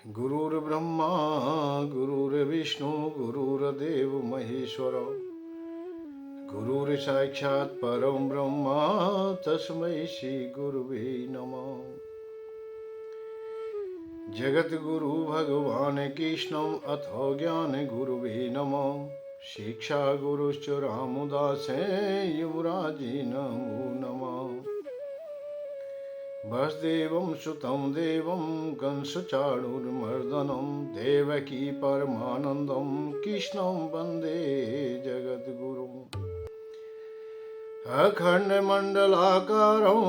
गुरुर्ब्रह्मा गुरुर्विष्णु गुरुर्देव महेश्वर गुरुर्साक्षात् परं ब्रह्म तस्मै श्री गुरुवे नमः। जगद्गुरु भगवान कृष्णं अथो ज्ञान गुरुवे नमः। शिक्षा गुरुश्च रामदासे युवराजे नमो नमः। वसुदेवं सुतं देवं कंसचाणूरमर्दनं देवकी परमानन्दं कृष्णं वन्दे जगद्गुरुम्। अखण्डमण्डलाकारं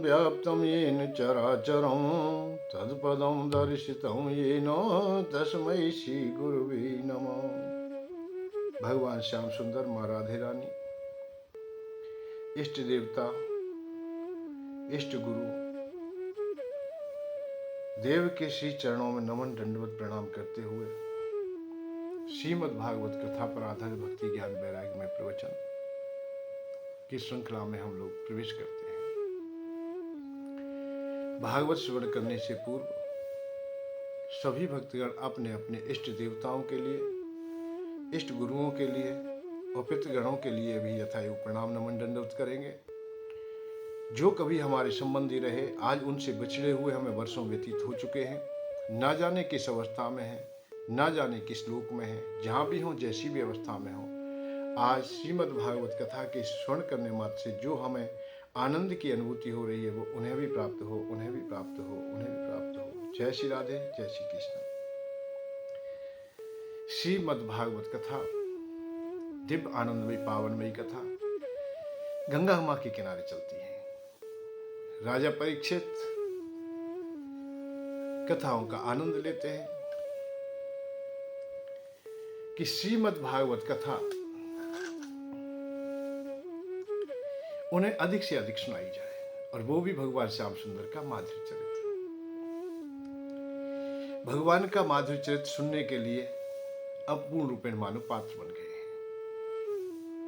व्याप्तं येन चराचरं तत्पदं दर्शितं येन तस्मै श्री गुरुवे नमः। भगवान श्याम सुंदर, माँ राधे रानी, इष्ट देवता, इष्ट गुरु देव के श्री चरणों में नमन दंडवत प्रणाम करते हुए श्रीमद् भागवत कथा पर आधारित भक्ति ज्ञान वैराग्य में प्रवचन की श्रृंखला में हम लोग प्रवेश करते हैं। भागवत श्रवण करने से पूर्व सभी भक्तगण अपने अपने इष्ट देवताओं के लिए, इष्ट गुरुओं के लिए और पितृगणों के लिए भी यथायोग प्रणाम नमन दंडवत करेंगे। जो कभी हमारे संबंधी रहे, आज उनसे बिछड़े हुए हमें वर्षों व्यतीत हो चुके हैं। ना जाने किस अवस्था में हैं, ना जाने किस लोक में हैं, जहाँ भी हों, जैसी भी अवस्था में हों, आज श्रीमद् भागवत कथा के श्रवण करने मात्र से जो हमें आनंद की अनुभूति हो रही है, वो उन्हें भी प्राप्त हो, उन्हें भी प्राप्त हो, उन्हें भी प्राप्त हो। जय श्री राधे, जय श्री कृष्ण। श्रीमद् भागवत कथा दिव्य आनंदमयी पावनमयी कथा गंगा माँ के किनारे चलती है। राजा परीक्षित कथाओं का आनंद लेते हैं कि श्रीमद् भागवत कथा उन्हें अधिक से अधिक सुनाई जाए, और वो भी भगवान श्याम सुंदर का माधुर्य चरित्र। भगवान का माधुर्य चरित्र सुनने के लिए अब पूर्ण रूपेण मानव पात्र बन गए हैं,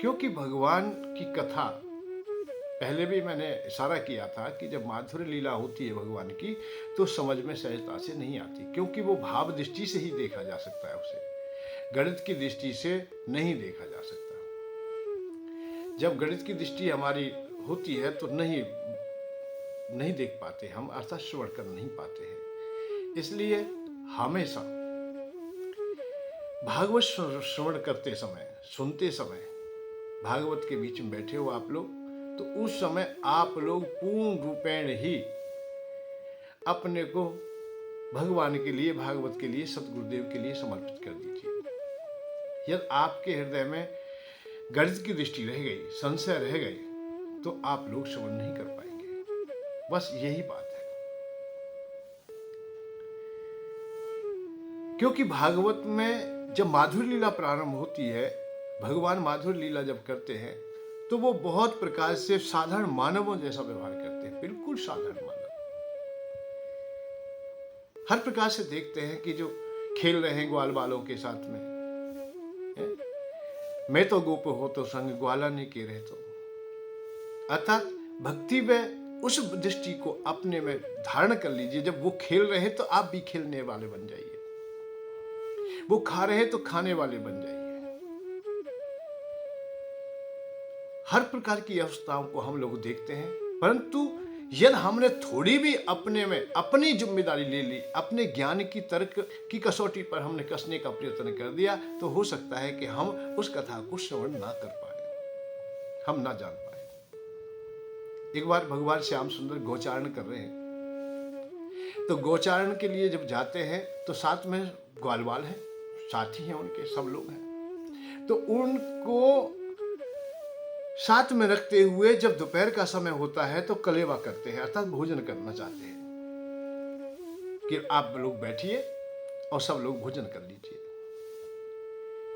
क्योंकि भगवान की कथा पहले भी मैंने इशारा किया था कि जब माधुर्य लीला होती है भगवान की, तो समझ में सहजता से नहीं आती, क्योंकि वो भाव दृष्टि से ही देखा जा सकता है, उसे गणित की दृष्टि से नहीं देखा जा सकता। जब गणित की दृष्टि हमारी होती है तो नहीं देख पाते हम, अर्थात श्रवण कर नहीं पाते हैं। इसलिए हमेशा भागवत श्रवण करते समय, सुनते समय, भागवत के बीच में बैठे हो आप लोग, तो उस समय आप लोग पूर्ण रूपेण ही अपने को भगवान के लिए, भागवत के लिए, सतगुरुदेव के लिए समर्पित कर दीजिए। यदि आपके हृदय में गणित की दृष्टि रह गई, संशय रह गई, तो आप लोग श्रवण नहीं कर पाएंगे। बस यही बात है। क्योंकि भागवत में जब माधुर्य लीला प्रारंभ होती है, भगवान माधुर्य लीला जब करते हैं, तो वो बहुत प्रकार से साधारण मानवों जैसा व्यवहार करते हैं, बिल्कुल साधारण मानव। हर प्रकार से देखते हैं कि जो खेल रहे हैं ग्वाल बालों के साथ में, मैं तो गोप हो तो संग ग्वाला नहीं के रहे तो, अर्थात भक्ति में उस दृष्टि को अपने में धारण कर लीजिए। जब वो खेल रहे हैं तो आप भी खेलने वाले बन जाइए, वो खा रहे हैं तो खाने वाले बन जाइए। हर प्रकार की अवस्थाओं को हम लोग देखते हैं, परंतु यदि हमने थोड़ी भी अपने में अपनी जिम्मेदारी ले ली, अपने ज्ञान की तर्क की कसौटी पर हमने कसने का प्रयत्न कर दिया, तो हो सकता है कि हम उस कथा को श्रवण ना कर पाए, हम ना जान पाए। एक बार भगवान श्याम सुंदर गोचारण कर रहे हैं, तो गोचारण के लिए जब जाते हैं तो साथ में ग्वालवाल हैं, साथी हैं उनके, सब लोग हैं। तो उनको साथ में रखते हुए जब दोपहर का समय होता है तो कलेवा करते हैं, अर्थात भोजन करना चाहते हैं कि आप लोग बैठिए और सब लोग भोजन कर लीजिए।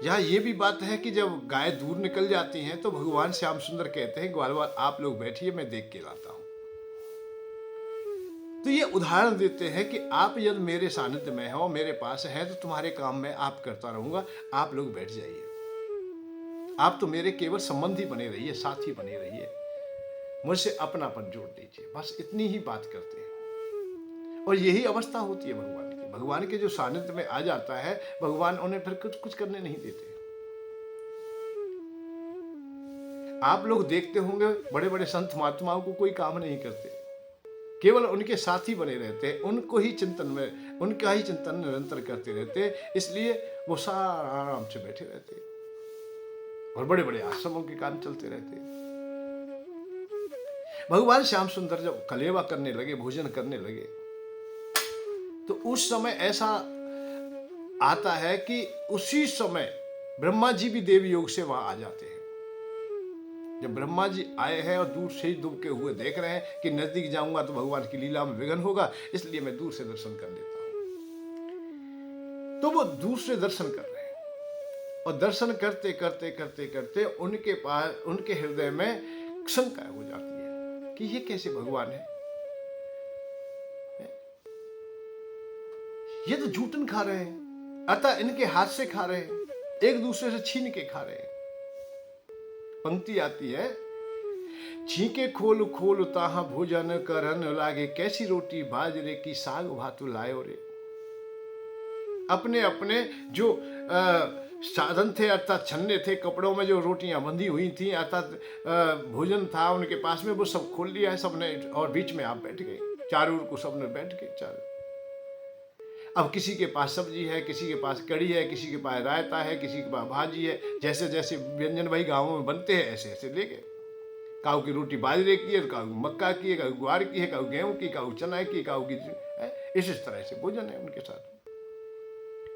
यहां ये भी बात है कि जब गाय दूर निकल जाती हैं तो भगवान श्याम सुंदर कहते हैं, ग्वालवाल आप लोग बैठिए, मैं देख के लाता हूं। तो ये उदाहरण देते हैं कि आप यदि मेरे सानिध्य में हो, मेरे पास हैं, तो तुम्हारे काम में आप करता रहूंगा, आप लोग बैठ जाइए। आप तो मेरे केवल संबंधी बने रहिए, साथी बने रहिए, मुझसे अपनापन जोड़ दीजिए। बस इतनी ही बात करते हैं, और यही अवस्था होती है भगवान की। भगवान के जो सानिध्य में आ जाता है, भगवान उन्हें फिर कुछ करने नहीं देते। आप लोग देखते होंगे बड़े बड़े संत महात्माओं को कोई काम नहीं करते, केवल उनके साथ ही बने रहते हैं, उनका ही चिंतन निरंतर करते रहते, इसलिए वो सारा आराम से बैठे रहते और बड़े बड़े आश्रमों के काम चलते रहते। भगवान श्याम सुंदर जब कलेवा करने लगे, भोजन करने लगे, तो उस समय ऐसा आता है कि उसी समय ब्रह्मा जी भी देव योग से वहां आ जाते हैं। जब ब्रह्मा जी आए हैं और दूर से ही दुबके हुए देख रहे हैं कि नजदीक जाऊंगा तो भगवान की लीला में विघ्न होगा, इसलिए मैं दूर से दर्शन कर लेता हूं। तो वो दूर से दर्शन कर रहे हैं और दर्शन करते करते करते करते उनके हृदय में शंका हो जाती है कि ये कैसे भगवान है, ये तो झूठन खा रहे हैं, अतः इनके हाथ से खा रहे हैं, एक दूसरे से छीन के खा रहे हैं। पंक्ति आती है, छींके खोल खोल ताहा भोजन करन लागे, कैसी रोटी बाजरे की साग भातु लायो रे। अपने अपने जो साधन थे अर्थात छन्ने थे, कपड़ों में जो रोटियां बंधी हुई थी अर्थात भोजन था उनके पास में, वो सब खोल लिया है सबने और बीच में आप बैठ गए, चारों ओर को सबने बैठ गए चारों। अब किसी के पास सब्जी है, किसी के पास कड़ी है, किसी के पास रायता है, किसी के पास भाजी है, जैसे जैसे व्यंजन भाई गाँवों में बनते हैं ऐसे ऐसे ले गए। काऊ की रोटी बाजरे की है, काऊ मक्का की है, काऊ ग्वार की है, काऊ गेहूं की, काऊ चना की, काऊ की, इस तरह से भोजन है उनके साथ।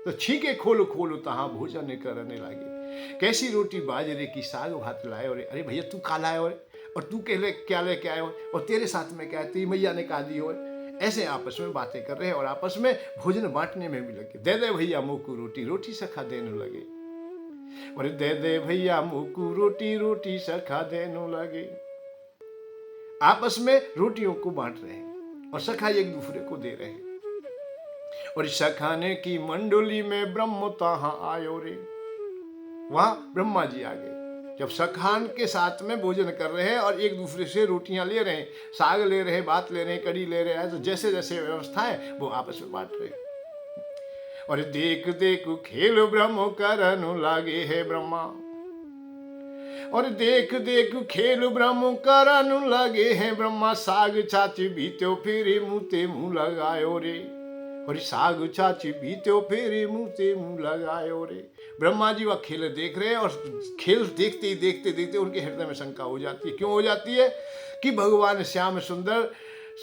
तो छीके खोलो खोलो तहाँ भोजन करने लगे, कैसी रोटी बाजरे की साग भात लाए। और अरे भैया तू खा लाए और तू क्या लेके आए हो, और तेरे साथ में क्या है, तेरी मैया ने कहा दी हो। ऐसे आपस में बातें कर रहे हैं और आपस में भोजन बांटने में भी लगे। दे दे भैया मोकू रोटी, रोटी सखा देने लगे। और दे दे भैया मोकू रोटी, रोटी सखा देने लगे। आपस में रोटियों को बांट रहे हैं और सखा एक दूसरे को दे रहे हैं। और सखाने की मंडली में ब्रह्म तहाँ आयो रे, वहां ब्रह्मा जी आ गए। जब सखान के साथ में भोजन कर रहे हैं और एक दूसरे से रोटियां ले रहे हैं, साग ले रहे हैं, भात ले रहे हैं, कड़ी ले रहे हैं, तो जैसे जैसे व्यवस्था है वो आपस में बांट रहे हैं। और देख देख खेल ब्रह्म करनु लागे है ब्रह्मा, और देख देख खेल ब्रह्म करनु लगे हैं ब्रह्मा। साग चाची बीत्यो फिर मुँह मुँह लगायो रे, और साग चाची बीत्यो फिर मुँह लगायो रे। ब्रह्मा जी वह खेल देख रहे हैं और खेल देखते ही देखते देखते उनके हृदय में शंका हो जाती है। क्यों हो जाती है कि भगवान श्याम सुंदर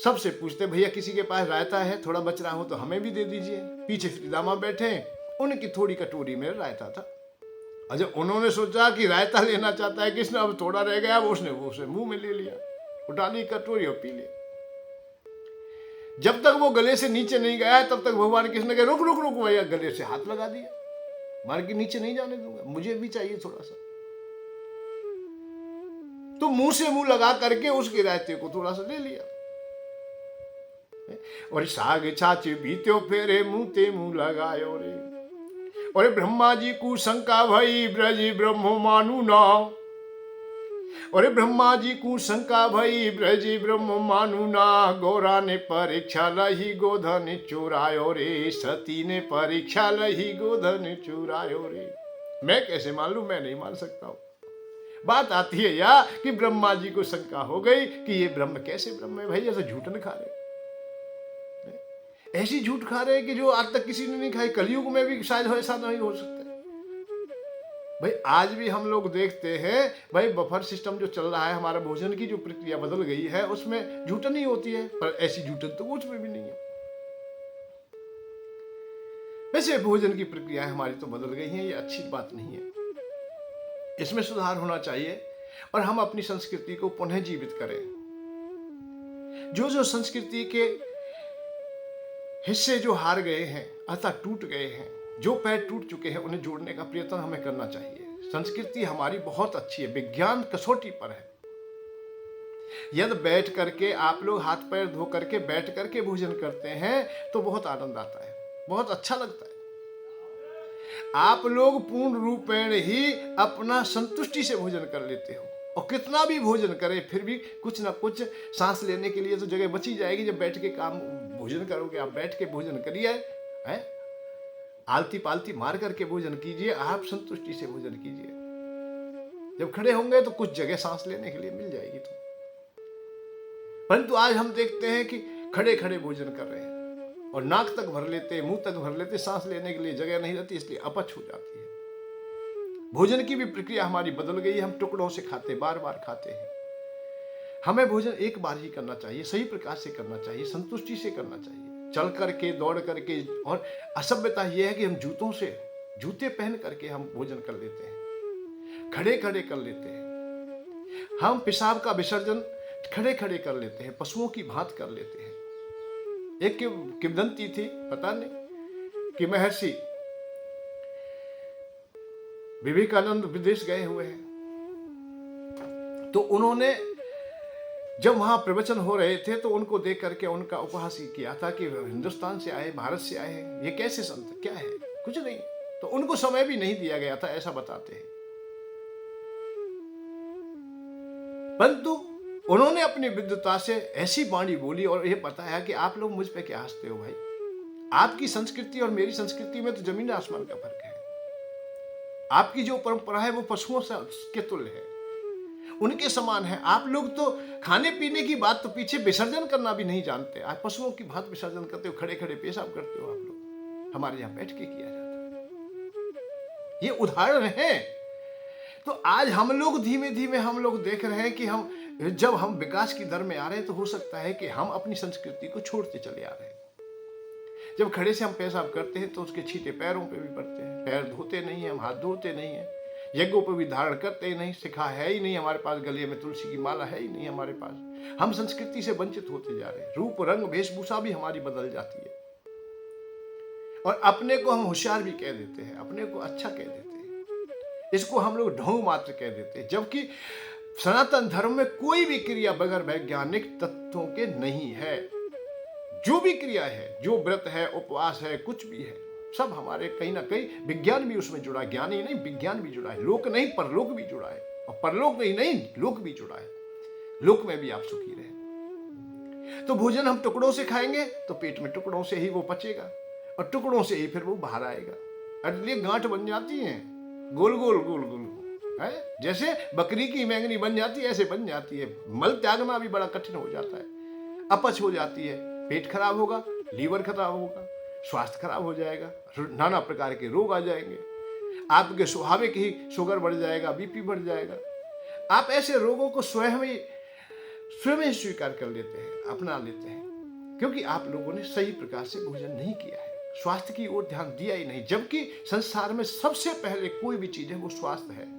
सबसे पूछते, भैया किसी के पास रायता है, थोड़ा बच रहा हो तो हमें भी दे दीजिए। पीछे श्रीदामा बैठे, उनकी थोड़ी कटोरी में रायता था। और जब उन्होंने सोचा कि रायता लेना चाहता है किसने, अब थोड़ा रह गया, वो उसने मुंह में ले लिया, उठा ली कटोरी और पी लिया। जब तक वो गले से नीचे नहीं गया तब तक भगवान कृष्ण कहे रुक रुक रुक, भैया गले से हाथ लगा दिया, मार के नीचे नहीं जाने दूंगा, मुझे भी चाहिए थोड़ा सा। तो मुंह से मुंह लगा करके उसके रायते को थोड़ा सा ले लिया। और साग छाछ बीत्यो फेरे मुंह मुंह लगायो रे। और ब्रह्मा जी को शंका भई ब्रज ब्रह्म मानु ना, और ब्रह्मा जी को शंका भई ब्रज ब्रह्म मानु ना। गौरा ने परीक्षा लही गोधन चुरायो रे, सती ने परीक्षा लही गोधन चुरायो रे। मैं कैसे मान लूं, मैं नहीं मान सकता हूं। बात आती है या कि ब्रह्मा जी को शंका हो गई कि ये ब्रह्म कैसे ब्रह्म है। भाई ऐसा झूठ न खा रहे, ऐसी झूठ खा रहे कि जो आज तक किसी ने नहीं खाई। कलयुग में भी शायद ऐसा नहीं हो सकता। भाई आज भी हम लोग देखते हैं, भाई बफर सिस्टम जो चल रहा है, हमारा भोजन की जो प्रक्रिया बदल गई है उसमें झूठन ही होती है, पर ऐसी झूठन तो कुछ में भी नहीं है। वैसे भोजन की प्रक्रिया हमारी तो बदल गई है, ये अच्छी बात नहीं है, इसमें सुधार होना चाहिए और हम अपनी संस्कृति को पुनः जीवित करें। जो जो संस्कृति के हिस्से जो हार गए हैं अर्थात टूट गए हैं, जो पैर टूट चुके हैं, उन्हें जोड़ने का प्रयत्न हमें करना चाहिए। संस्कृति हमारी बहुत अच्छी है, विज्ञान कसौटी पर है। यदि बैठ करके आप लोग हाथ पैर धो करके बैठ करके भोजन करते हैं तो बहुत आनंद आता है, बहुत अच्छा लगता है। आप लोग पूर्ण रूपेण ही अपना संतुष्टि से भोजन कर लेते हो, और कितना भी भोजन करें फिर भी कुछ ना कुछ सांस लेने के लिए तो जगह बची जाएगी। जब बैठ के काम भोजन करोगे, आप बैठ के भोजन करिए, है। आलती पालती मार करके भोजन कीजिए, आप संतुष्टि से भोजन कीजिए। जब खड़े होंगे तो कुछ जगह सांस लेने के लिए मिल जाएगी तो। परंतु आज हम देखते हैं कि खड़े खड़े भोजन कर रहे हैं और नाक तक भर लेते, मुंह तक भर लेते, सांस लेने के लिए जगह नहीं रहती, इसलिए अपच हो जाती है। भोजन की भी प्रक्रिया हमारी बदल गई है, हम टुकड़ों से खाते, बार बार खाते हैं। हमें भोजन एक बार ही करना चाहिए, सही प्रकार से करना चाहिए, संतुष्टि से करना चाहिए, चल करके, दौड़ करके। और असभ्यता यह है कि हम जूते पहन करके हम भोजन कर लेते हैं, खड़े खड़े कर लेते हैं। हम पेशाब का विसर्जन खड़े खड़े कर लेते हैं, पशुओं की भांति कर लेते हैं। एक किंवदंती थी, पता नहीं, कि महर्षि विवेकानंद विदेश गए हुए हैं, तो उन्होंने जब वहां प्रवचन हो रहे थे तो उनको देख करके उनका उपहास किया था कि हिंदुस्तान से आए, भारत से आए हैं, ये कैसे संत, क्या है, कुछ नहीं। तो उनको समय भी नहीं दिया गया था, ऐसा बताते हैं। परंतु उन्होंने अपनी विद्वता से ऐसी वाणी बोली और यह बताया कि आप लोग मुझ पे क्या हंसते हो भाई, आपकी संस्कृति और मेरी संस्कृति में तो जमीन आसमान का फर्क है। आपकी जो परंपरा है वो पशुओं से के तुल्य है, उनके समान है। आप लोग तो खाने पीने की बात तो पीछे, विसर्जन करना भी नहीं जानते। आप पशुओं की भांति विसर्जन करते हो, खड़े खड़े पेशाब करते हो आप लोग, हमारे यहाँ बैठ के किया जाता है। ये उदाहरण है। तो आज हम लोग धीमे धीमे हम लोग देख रहे हैं कि जब हम विकास की दर में आ रहे हैं तो हो सकता है कि हम अपनी संस्कृति को छोड़ते चले आ रहे हैं। जब खड़े से हम पेशाब करते हैं तो उसके छींटे पैरों पे भी पड़ते हैं, पैर धोते नहीं है, हम हाथ धोते नहीं है, यज्ञों पर भी धारण करते ही नहीं, सिखा है ही नहीं हमारे पास, गले में तुलसी की माला है ही नहीं हमारे पास। हम संस्कृति से वंचित होते जा रहे हैं। रूप रंग वेशभूषा भी हमारी बदल जाती है और अपने को हम होशियार भी कह देते हैं, अपने को अच्छा कह देते हैं, इसको हम लोग ढोंग मात्र कह देते हैं। जबकि सनातन धर्म में कोई भी क्रिया बगैर वैज्ञानिक तथ्यों के नहीं है। जो भी क्रिया है, जो व्रत है, उपवास है, कुछ भी है, सब हमारे कहीं ना कहीं विज्ञान भी उसमें जुड़ा है। ज्ञान ही नहीं, विज्ञान भी जुड़ा है। लोक नहीं, परलोक भी जुड़ा है, और परलोक में ही नहीं, लोक भी जुड़ा है। लोक में भी आप सुखी रहे। तो भोजन हम टुकड़ों से खाएंगे तो पेट में टुकड़ों से ही वो पचेगा और टुकड़ों से ही फिर वो बाहर आएगा। इसलिए गांठ बन जाती है, गोल गोल गोल गोल है, जैसे बकरी की मैंगनी बन जाती है, ऐसे बन जाती है। मल त्यागना भी बड़ा कठिन हो जाता है, अपच हो जाती है, पेट खराब होगा, लीवर खराब होगा, स्वास्थ्य खराब हो जाएगा, नाना प्रकार के रोग आ जाएंगे। आपके स्वाभाविक ही शुगर बढ़ जाएगा, बीपी बढ़ जाएगा। आप ऐसे रोगों को स्वयं ही स्वीकार कर लेते हैं, अपना लेते हैं, क्योंकि आप लोगों ने सही प्रकार से भोजन नहीं किया है, स्वास्थ्य की ओर ध्यान दिया ही नहीं। जबकि संसार में सबसे पहले कोई भी चीज है वो स्वास्थ्य है।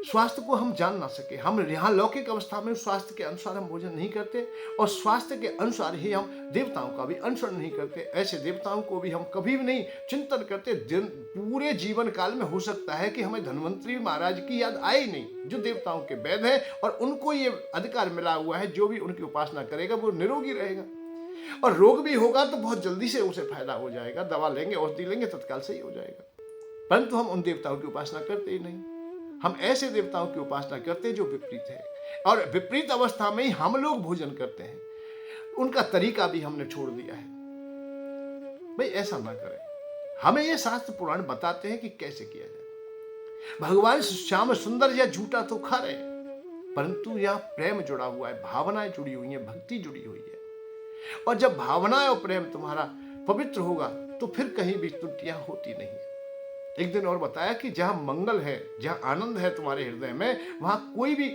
स्वास्थ्य को हम जान ना सके, हम यहाँ लौकिक अवस्था में स्वास्थ्य के अनुसार हम भोजन नहीं करते और स्वास्थ्य के अनुसार ही हम देवताओं का भी अनुसरण नहीं करते। ऐसे देवताओं को भी हम कभी भी नहीं चिंतन करते। पूरे जीवन काल में हो सकता है कि हमें धन्वंतरी महाराज की याद आए नहीं, जो देवताओं के वैद हैं, और उनको ये अधिकार मिला हुआ है, जो भी उनकी उपासना करेगा वो निरोगी रहेगा, और रोग भी होगा तो बहुत जल्दी से उसे फायदा हो जाएगा। दवा लेंगे, औषधि लेंगे, तत्काल से ही हो जाएगा। परंतु हम उन देवताओं की उपासना करते ही नहीं। हम ऐसे देवताओं की उपासना करते हैं जो विपरीत है, और विपरीत अवस्था में ही हम लोग भोजन करते हैं। उनका तरीका भी हमने छोड़ दिया है। भाई ऐसा ना करें। हमें ये शास्त्र पुराण बताते हैं कि कैसे किया जाए। भगवान श्याम सुंदर या झूठा तो खा रहे हैं, परंतु यहाँ प्रेम जुड़ा हुआ है, भावनाएं जुड़ी हुई है, भक्ति जुड़ी हुई है। और जब भावनाएं और प्रेम तुम्हारा पवित्र होगा तो फिर कहीं भी त्रुटियां होती नहीं है। एक दिन और बताया कि जहां मंगल है, जहां आनंद है तुम्हारे हृदय में, वहां कोई भी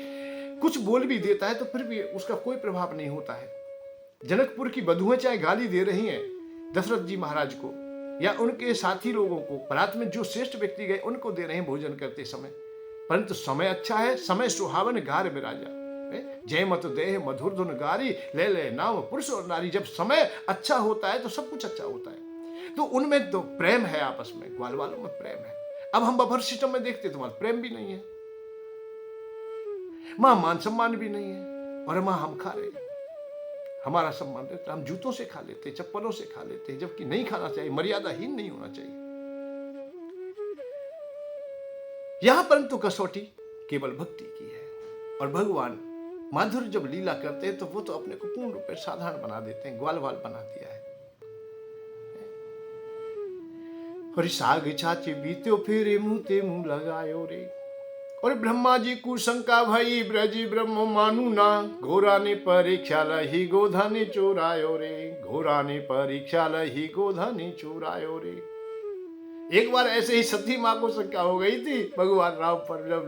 कुछ बोल भी देता है तो फिर भी उसका कोई प्रभाव नहीं होता है। जनकपुर की बधुएं चाहे गाली दे रही हैं दशरथ जी महाराज को या उनके साथी लोगों को, परात में जो श्रेष्ठ व्यक्ति गए उनको दे रहे हैं भोजन करते समय, परंतु समय अच्छा है, समय सुहावन गार बिराजा, जय मत देह मधुर धुन गारी, ले ले नाम पुरुष और नारी। जब समय अच्छा होता है तो सब कुछ अच्छा होता है। तो उनमें तो प्रेम है, आपस में ग्वाल वालों में प्रेम है। अब हम बफर सिस्टम में देखते तो वहां प्रेम भी नहीं है, वहां मान सम्मान भी नहीं है, और वहां हम खा रहे हैं। हमारा सम्मान रहता है, हम जूतों से खा लेते, चप्पलों से खा लेते, जबकि नहीं खाना चाहिए, मर्यादाहीन नहीं होना चाहिए। यहां परंतु कसौटी केवल भक्ति की है, और भगवान माधुर्य जब लीला करते हैं तो वो तो अपने को पूर्ण रूप से साधारण बना देते हैं, ग्वाल वाल बना दिया है। और साग छाछे बीत्यो फेरे मुंह ते मुंह लगायो रे। और ब्रह्मा जी को शंका भई ब्रजी ब्रह्म मानु ना, घोरा ने परीक्षा लही गोधा ने चोरायो रे, घोरा ने परीक्षा लही गोधा ने चोरायो रे। एक बार ऐसे ही सती माँ को शंका हो गई थी भगवान राम पर, जब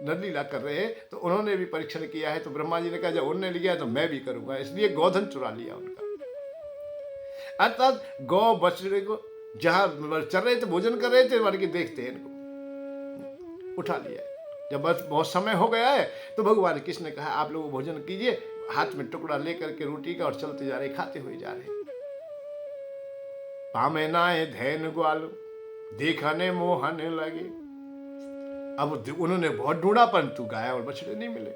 नरलीला कर रहे हैं तो उन्होंने भी परीक्षण किया है, तो ब्रह्मा जी ने कहा जब उन्होंने लिया तो मैं भी करूंगा, इसलिए गोधन चुरा लिया उनका। अर्थात गौ बछड़े को जहां चल रहे थे, भोजन कर रहे थे, वन के देखते हैं इनको उठा लिया। जब बस बहुत समय हो गया है तो भगवान कृष्ण ने कहा आप लोग भोजन कीजिए, हाथ में टुकड़ा लेकर के रोटी का, और चलते जा रहे, खाते हुए जा रहे। पामे नाए धैन ग्वाल देखा ने मोहने लगे। अब उन्होंने बहुत ढूंढा परंतु गाय और बछड़े नहीं मिले।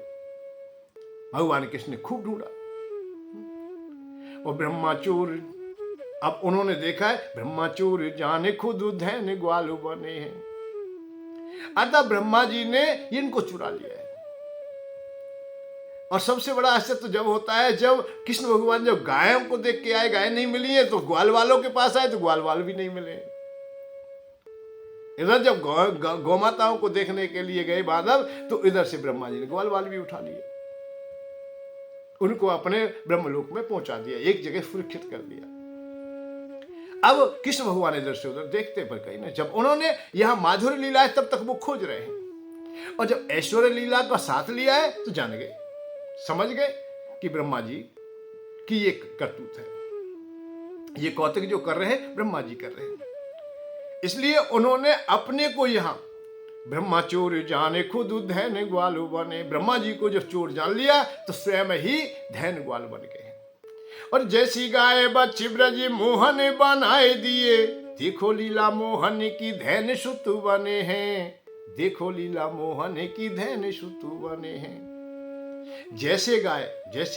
भगवान कृष्ण ने खूब ढूंढा। और ब्रह्माचूर, अब उन्होंने देखा है ब्रह्माचूर जाने खुद धैन ग्वाल बने हैं। अतः ब्रह्मा जी ने इनको चुरा लिया है। और सबसे बड़ा आश्चर्य तो जब होता है जब कृष्ण भगवान जब गायों को देख के आए, गाय नहीं मिली है, तो ग्वाल वालों के पास आए तो ग्वाल वाल भी नहीं मिले। इधर जब गौ माताओं को देखने के लिए गए बादल, तो इधर से ब्रह्मा जी ने ग्वाल वाल भी उठा लिए, उनको अपने ब्रह्मलोक में पहुंचा दिया, एक जगह सुरक्षित कर दिया। अब कृष्ण भगवान इधर से उधर देखते पर कहीं ना, जब उन्होंने यहां माधुर्य लीला है तब तक वो खोज रहे हैं, और जब ऐश्वर्य लीला का साथ लिया है तो जान गए, समझ गए कि ब्रह्मा जी की ये करतूत है, ये कौतक जो कर रहे हैं ब्रह्मा जी कर रहे हैं। इसलिए उन्होंने अपने को यहां ब्रह्मा चोर जाने खुद धैन ग्वाल बने, ब्रह्मा जी को जब चोर जान लिया तो स्वयं ही धैन ग्वाल बन गए। और जैसी गाय बच्ची ब्रज मोहन बनाए दिए, देखो लीला मोहन की धैन सुतु बने हैं, देखो लीला मोहन की धैन सुतु बने हैं। जैसी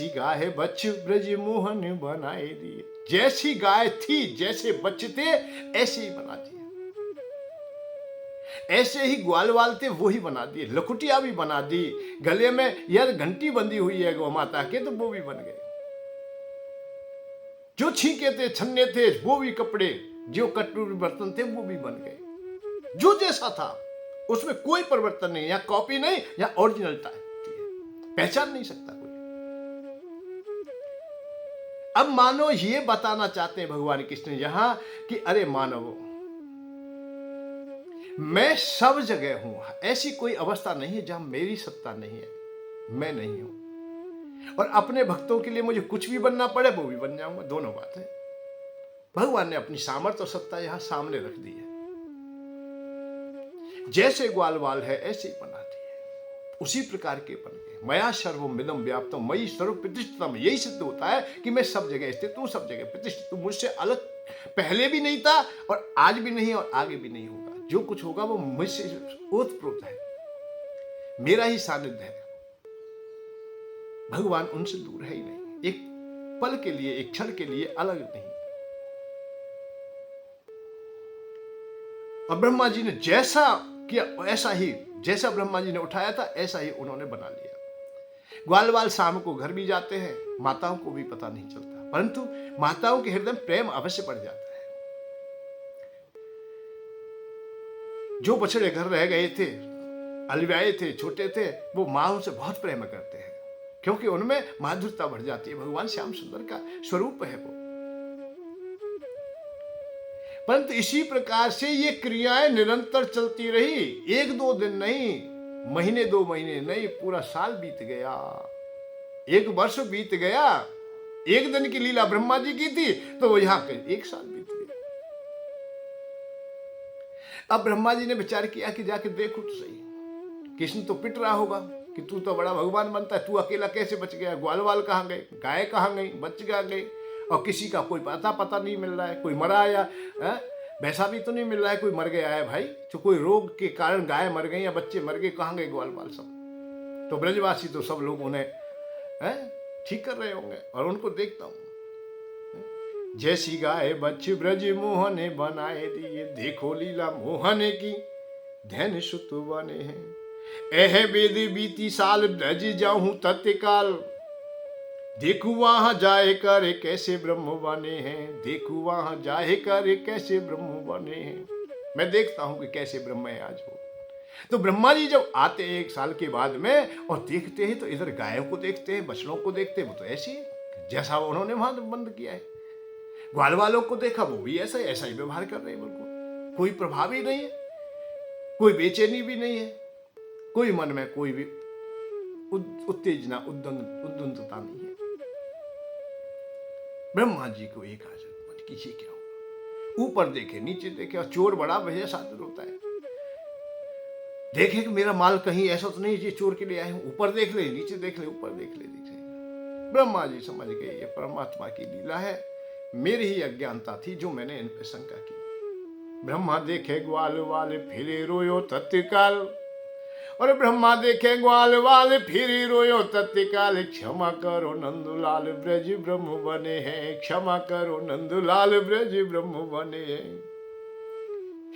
गाय बच्चे ब्रज मोहन बनाए दिए, जैसी गाय थी, जैसे बच्चे थे, ऐसे ही बना दिए, ऐसे ही ग्वाल वाल थे वो ही बना दिए, लकुटिया भी बना दी, गले में यार घंटी बंधी हुई है गौ माता के तो वो भी बन गए, जो छींके थे छन्ने थे वो भी कपड़े, जो कटोरी बर्तन थे वो भी बन गए, जो जैसा था उसमें कोई परिवर्तन नहीं, या कॉपी नहीं या ओरिजिनल पहचान नहीं सकता कोई। अब मानो ये बताना चाहते हैं भगवान कृष्ण यहां कि अरे मानवों, मैं सब जगह हूं, ऐसी कोई अवस्था नहीं है जहां मेरी सत्ता नहीं है, मैं नहीं हूं, और अपने भक्तों के लिए मुझे कुछ भी बनना पड़े वो भी बन जाऊंगा, दोनों बात है। भगवान ने अपनी सामर्थ्य और सत्ता यहां सामने रख दी है, जैसे ग्वाल वाल है ऐसे ही बना दी है, उसी प्रकार के बन गए। मया सर्वमिदं व्याप्तम मयि सर्व प्रतिष्ठितम, यही सिद्ध होता है कि मैं सब जगह स्थित हूं, सब जगह प्रतिष्ठित हूं, मुझसे अलग पहले भी नहीं था और आज भी नहीं और आगे भी नहीं होगा, जो कुछ होगा वो मुझसे ओतप्रोत है, मेरा ही सानिध्य है। भगवान उनसे दूर है ही नहीं, एक पल के लिए, एक क्षण के लिए अलग नहीं। और ब्रह्मा जी ने जैसा किया ऐसा ही, जैसा ब्रह्मा जी ने उठाया था ऐसा ही उन्होंने बना लिया। ग्वाल वाल शाम को घर भी जाते हैं, माताओं को भी पता नहीं चलता, परंतु माताओं के हृदय में प्रेम अवश्य पड़ जाता है। जो बछड़े घर रह गए थे, अलवियाए थे, छोटे थे, वो मां से बहुत प्रेम करते हैं, क्योंकि उनमें माधुर्यता बढ़ जाती है, भगवान श्याम सुंदर का स्वरूप है वो। परंतु इसी प्रकार से ये क्रियाएं निरंतर चलती रही, एक दो दिन नहीं, महीने दो महीने नहीं, पूरा साल बीत गया, एक वर्ष बीत गया। एक दिन की लीला ब्रह्मा जी की थी तो वो यहां एक साल बीत गया। अब ब्रह्मा जी ने विचार किया कि जाके देखो तो सही, कृष्ण तो पिट रहा होगा कि तू तो बड़ा भगवान बनता है, तू अकेला कैसे बच गया, ग्वाल वाल कहाँ गए, गाय कहाँ गई, बच्चे गए, और किसी का कोई पता नहीं मिल रहा है, कोई मरा या वैसा भी तो नहीं मिल रहा है, कोई मर गया है भाई, तो कोई रोग के कारण गाय मर गई या बच्चे मर गए, कहाँ गए ग्वाल वाल सब। तो ब्रजवासी तो सब लोग उन्हें ठीक कर रहे होंगे, और उनको देखता हूं, जैसी गाय बच्चे ब्रज मोहने बनाए दिए, देखो लीला मोहने की धैन सुत बने हैं। एह वेद बीती साल ब्रज जाऊं तत्काल, देखू वहां जाए करे कैसे ब्रह्म बने हैं, देखू वहां जाए करे कैसे ब्रह्म बने हैं। मैं देखता हूं कि कैसे ब्रह्मा आज हो। तो ब्रह्मा जी जब आते हैं 1 साल के बाद में और देखते हैं तो इधर गायों को देखते हैं, बछड़ों को देखते हैं, वो तो ऐसे ही जैसा उन्होंने वहां बंद किया है। ग्वाल वालों को देखा, वो भी ऐसा ही व्यवहार कर रहे हैं, बिल्कुल कोई प्रभाव ही नहीं है, कोई बेचैनी भी नहीं है, कोई मन में कोई भी उत्तेजना उद्दंडता नहीं है। ब्रह्मा जी को एक आज किसी क्या होगा, ऊपर देखे नीचे देखे, और चोर बड़ा भैया साधु होता है, देखे कि मेरा माल कहीं ऐसा तो नहीं जी चोर के लिए आए हूं, ऊपर देख ले नीचे देख ले ऊपर देख ले। ब्रह्मा जी समझ गए ये परमात्मा की लीला है, मेरी ही अज्ञानता थी जो मैंने इन पर शंका की। ब्रह्मा देखे ग्वाल वाले फिरे रोयो तत्काल, और ब्रह्मा देखे ग्वाल वाले फिरे रोयो तत्काल, क्षमा करो नंदुलाल ब्रज ब्रह्म बने हैं, क्षमा करो नंदुलाल ब्रज ब्रह्म बने हैं,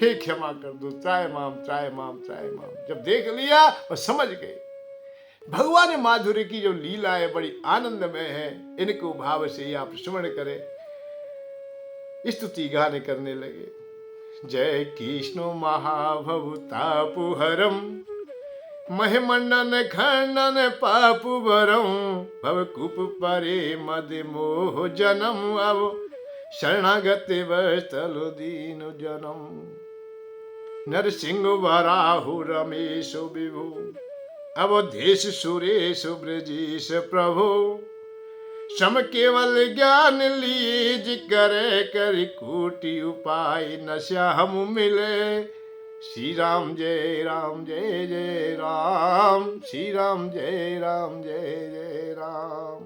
हे क्षमा कर दो, चाहे माम चाहे माम चाहे माम। जब देख लिया और समझ गए भगवान माधुर्य की जो लीला है बड़ी आनंदमय है, इनको भाव से ही आप स्मरण करें, स्तुति गाने करने लगे। जय कृष्ण महाभवतापहरम महिमंडन खंडन पापुवरम, भवकूप परे मद मोह जनम, अब शरणागत वस्तलो दीन जनम, नरसिंह वराहु रमेश विभु, अवधेश सुरेश ब्रजेश प्रभु, सम केवल ज्ञान लीज करे कर कोटि उपाय, न श्याम मिले श्री राम जय राम जय जय राम, श्री राम जय राम जय जय राम।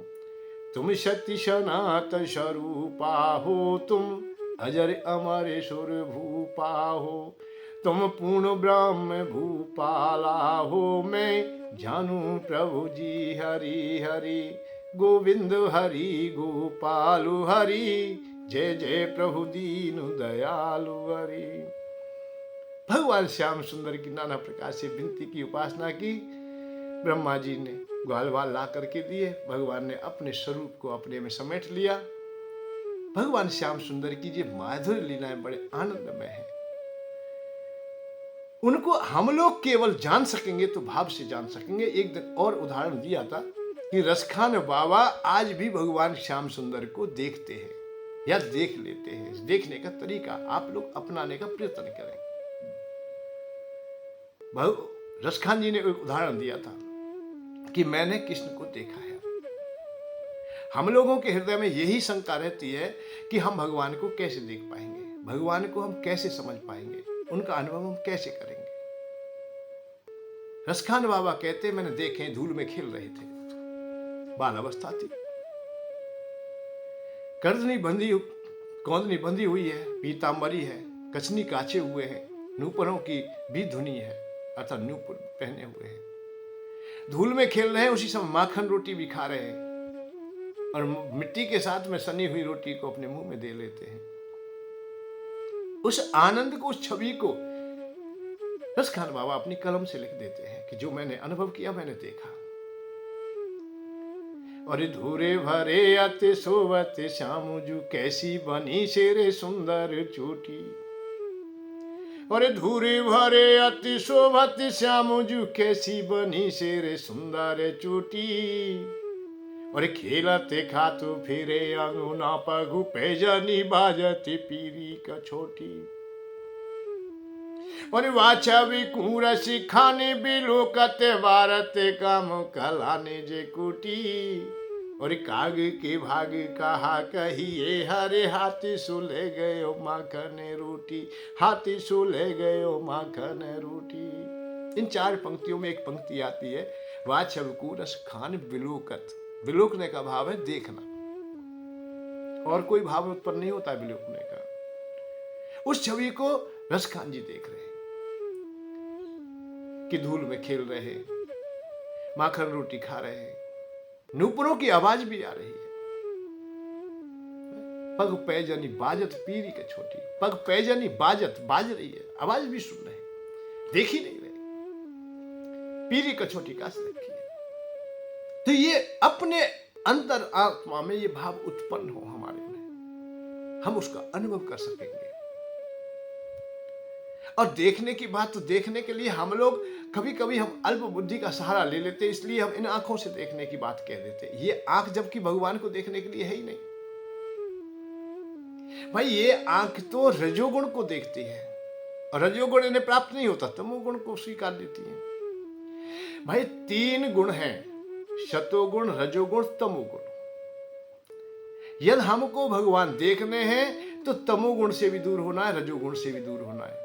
तुम सत्य सनातन स्वरूपा हो, तुम अजर अमर सुर भूपा हो, तुम पूर्ण ब्रह्म भूपाला हो, मैं जानू प्रभु जी हरि हरि, गोविंद हरि गोपालु हरि, जय जय प्रभु दीनु दयालु हरि। भगवान श्याम सुंदर की नाना प्रकार से विनती की, उपासना की। ब्रह्मा जी ने ग्वाल वाल ला करके दिए, भगवान ने अपने स्वरूप को अपने में समेट लिया। भगवान श्याम सुंदर की ये माधुर्य लीलाएं बड़े आनंदमय है, उनको हम लोग केवल जान सकेंगे तो भाव से जान सकेंगे। एक और उदाहरण दिया था कि रसखान बाबा आज भी भगवान श्याम सुंदर को देखते हैं या देख लेते हैं। देखने का तरीका आप लोग अपनाने का प्रयत्न करें। रसखान जी ने एक उदाहरण दिया था कि मैंने कृष्ण को देखा है। हम लोगों के हृदय में यही शंका रहती है कि हम भगवान को कैसे देख पाएंगे, भगवान को हम कैसे समझ पाएंगे, उनका अनुभव हम कैसे करेंगे। रसखान बाबा कहते मैंने देखे, धूल में खेल रहे थे, बाल अवस्था थी, कौंदनी बंधी हुई है, पीतांबरी है, कचनी काचे हुए हैं, नूपुरों की भी धुनी है, अर्थात नूपुर पहने हुए हैं, धूल में खेल रहे हैं। उसी समय माखन रोटी भी खा रहे हैं और मिट्टी के साथ में सनी हुई रोटी को अपने मुंह में दे लेते हैं। उस आनंद को, उस छवि को रसखान बाबा अपनी कलम से लिख देते हैं कि जो मैंने अनुभव किया, मैंने देखा। और धूरे भरे अति सोवत श्यामजू, कैसी बनी शेरे सुंदर चोटी। और धूरे भरे अति शोभत श्यामजू, कैसी बनी शेरे सुंदर चोटी। और खेलते खातु फिरे अंगुना पगु, पैजनी बाजती पीरी का छोटी। और वाचा भी कुरसी खाने बिलोकते, वारते काम कलाने जे कुटी। और काग के भाग कहा कहिए, हरे हाथी सुले गयो माखन रोटी, हाथी सुले गयो माखन रोटी। इन 4 पंक्तियों में एक पंक्ति आती है, वाछव कुरस खान बिलोकत। बिलोकने का भाव है देखना, और कोई भाव उत्पन्न नहीं होता बिलोकने का। उस छवि को रसखान जी देख रहे हैं कि धूल में खेल रहे हैं, माखन रोटी खा रहे हैं, नूपुरों की आवाज भी आ रही है। पग पैजनी बाजत पीरी के छोटी, पग पैजनी बाज रही है, आवाज भी सुन रहे, देख ही नहीं रहे, पीरी का छोटी काश रखी है। तो ये अपने अंतर आत्मा में ये भाव उत्पन्न हो हमारे में, हम उसका अनुभव कर सकेंगे। और देखने की बात, तो देखने के लिए हम लोग कभी कभी हम अल्प बुद्धि का सहारा ले लेते, इसलिए हम इन आंखों से देखने की बात कह देते। ये आंख जबकि भगवान को देखने के लिए है ही नहीं भाई। ये आंख तो रजोगुण को देखती है, और रजोगुण इन्हें प्राप्त नहीं होता, तमोगुण को स्वीकार लेती है। भाई 3 गुण हैं, सतोगुण, रजोगुण, तमोगुण। यदि हमको भगवान देखने हैं तो तमोगुण से भी दूर होना है, रजोगुण से भी दूर होना है।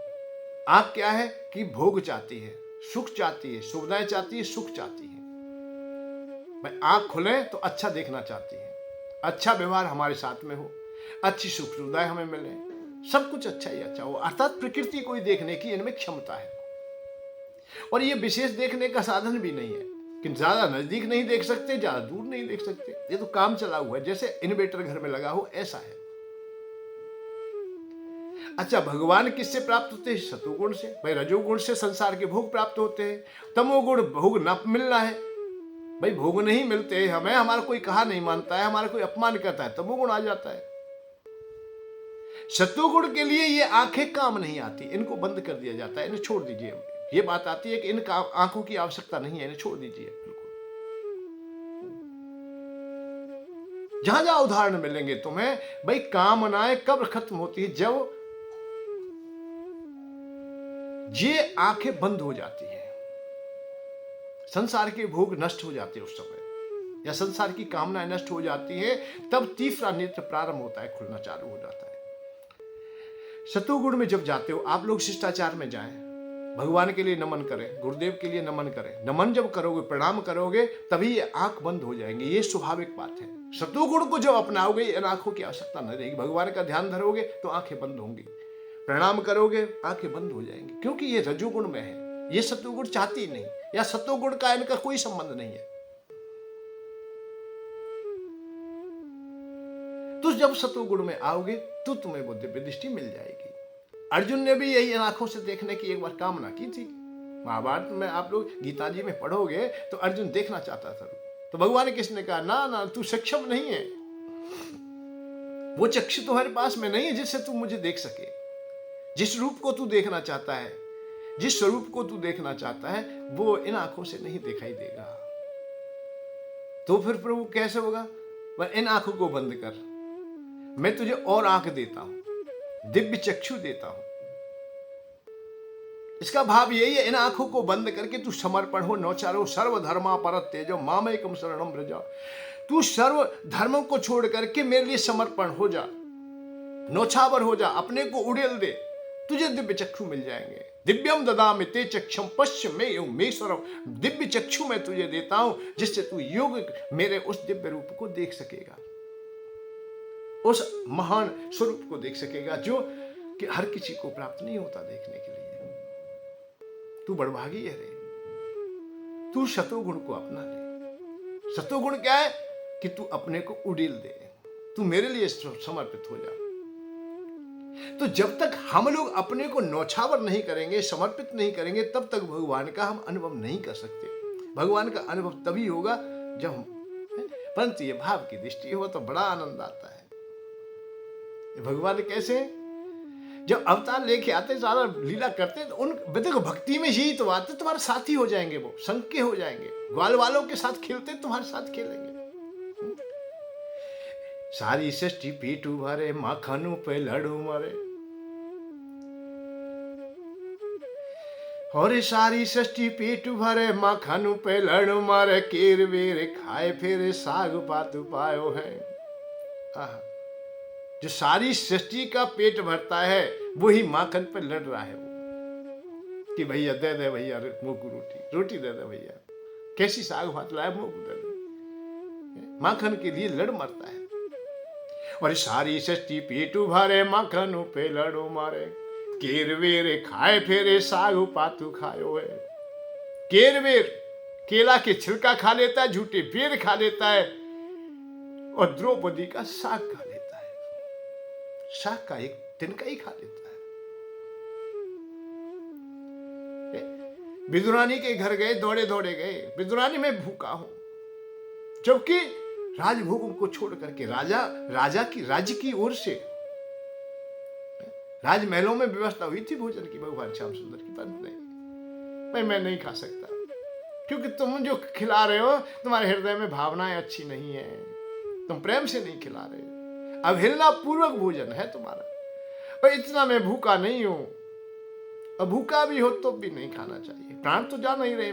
आंख क्या है कि भोग चाहती है, सुख चाहती है, सुविधाएं चाहती है, सुख चाहती है। भाई आंख खुले तो अच्छा देखना चाहती है, अच्छा व्यवहार हमारे साथ में हो, अच्छी सुख सुविधाएं हमें मिले, सब कुछ अच्छा ही अच्छा हो। अर्थात प्रकृति को ही देखने की इनमें क्षमता है। और ये विशेष देखने का साधन भी नहीं है कि ज्यादा नजदीक नहीं देख सकते, ज्यादा दूर नहीं देख सकते। ये तो काम चला हुआ है, जैसे इन्वर्टर घर में लगा हो ऐसा है। अच्छा, भगवान किससे प्राप्त होते हैं? सतोगुण से। भाई रजोगुण से संसार के भोग प्राप्त होते हैं, तमोगुण भोग न मिलना है। भाई भोग नहीं मिलते हमें, हमारा कोई कहा नहीं मानता है, हमारा कोई अपमान करता है, तमोगुण आ जाता है। सतोगुण के लिए ये आंखें काम नहीं आती, इनको बंद कर दिया जाता है, इन्हें छोड़ दीजिए। ये बात आती है कि इन आंखों की आवश्यकता नहीं है, इन्हें छोड़ दीजिए बिल्कुल। जहां जहां उदाहरण मिलेंगे तुम्हें, भाई कामनाएं कब खत्म होती है? जब ये आंखें बंद हो जाती है, संसार के भोग नष्ट हो जाते हैं उस समय, या संसार की कामनाएं नष्ट हो जाती है, तब तीसरा नेत्र प्रारंभ होता है, खुलना चालू हो जाता है। सतोगुण में जब जाते हो आप लोग, शिष्टाचार में जाएं, भगवान के लिए नमन करें, गुरुदेव के लिए नमन करें। नमन जब करोगे, प्रणाम करोगे, तभी ये आंख बंद हो जाएंगे, ये स्वाभाविक बात है। सतोगुण को जब अपनाओगे, इन आंखों की आवश्यकता न रहेगी। भगवान का ध्यान धरोगे तो आंखें बंद होंगी, प्रणाम करोगे आंखें बंद हो जाएंगी, क्योंकि ये रजोगुण में है, ये सतोगुण चाहती नहीं, या सतोगुण का इनका कोई संबंध नहीं है। तो जब सतोगुण में आओगे तो तुम्हें वो दिव्य दृष्टि मिल जाएगी। अर्जुन ने भी यही आंखों से देखने की एक बार कामना की थी। महाभारत में आप लोग गीता जी में पढ़ोगे तो अर्जुन देखना चाहता था, तो भगवान ने किसने कहा, ना ना तू सक्षम नहीं है, वो चक्षु तुम्हारे पास में नहीं है जिससे तू मुझे देख सके। जिस रूप को तू देखना चाहता है, जिस स्वरूप को तू देखना चाहता है, वो इन आंखों से नहीं दिखाई देगा। तो फिर प्रभु कैसे होगा? वह इन आंखों को बंद कर, मैं तुझे और आंख देता हूं, दिव्य चक्षु देता हूं। इसका भाव यही है, इन आंखों को बंद करके तू समर्पण हो, नौचारो सर्वधर्मा परत्यजो मामेकम शरणम व्रज। तू सर्व धर्मों को छोड़ करके मेरे लिए समर्पण हो जा, नौछावर हो जा, अपने को उड़ेल दे, तुझे दिव्य चक्षु मिल जाएंगे। दिव्यम ददामि ते चक्षुम पश्य मे योगेश्वरम। दिव्य चक्षु मैं तुझे देता हूं, जिससे तू योग मेरे उस दिव्य रूप को देख सकेगा, उस महान स्वरूप को देख सकेगा, जो कि हर किसी को प्राप्त नहीं होता देखने के लिए। तू बड़भागी है रे, तू सतोगुण को अपना ले। सतोगुण क्या है कि तू अपने को उड़ेल दे, तू मेरे लिए समर्पित हो जा। तो जब तक हम लोग अपने को नौछावर नहीं करेंगे, समर्पित नहीं करेंगे, तब तक भगवान का हम अनुभव नहीं कर सकते। भगवान का अनुभव तभी होगा जब हम, परंतु ये भाव की दृष्टि हो तो बड़ा आनंद आता है। भगवान कैसे, जब अवतार लेके आते, सारा लीला करते, तो उन देखो भक्ति में यही तो आते, तुम्हारे साथी हो जाएंगे, वो संग के हो जाएंगे, ग्वाल वालों के साथ खेलते तुम्हारे साथ खेलेंगे। सारी सृष्टि पीटू भरे, माखनू पे लड़ू मारे, और सारी सृष्टि पीटू भरे, माखनू पे लड़ू मारे, केर वेर खाए फिर साग पातू पायो है। जो सारी सृष्टि का पेट भरता है वही माखन पे लड़ रहा है, वो कि भैया दे दे भैया मुंह को रोटी, रोटी दे दे भैया, कैसी साग भात लाया मुंह को दे दे, माखन के लिए लड़ मरता है। और सारी सृष्टि पेटू भरे, माखन पे लड़ो मारे, केरवेर खाए फेरे साग पातू खायो है। केरवेर केला के छिलका खा लेता है, झूठे पेड़ खा लेता है, और द्रौपदी का साग खा लेता है, साग का एक तिनका ही खा लेता है। विदुरानी के घर गए, दौड़े दौड़े गए, विदुरानी मैं भूखा हूं, जबकि राजभोगों को छोड़ करके राजा की राज्य की ओर से राजमहलों में व्यवस्था हुई थी भोजन की भगवान श्याम सुंदर की, परंतु नहीं, मैं नहीं खा सकता, क्योंकि तुम जो खिला रहे हो तुम्हारे हृदय में भावनाएं अच्छी नहीं है, तुम प्रेम से नहीं खिला रहे, अवहेलना पूर्वक भोजन है तुम्हारा। और इतना मैं भूखा नहीं हूं, और भूखा भी हो तो भी नहीं खाना चाहिए। प्राण तो जा नहीं रहे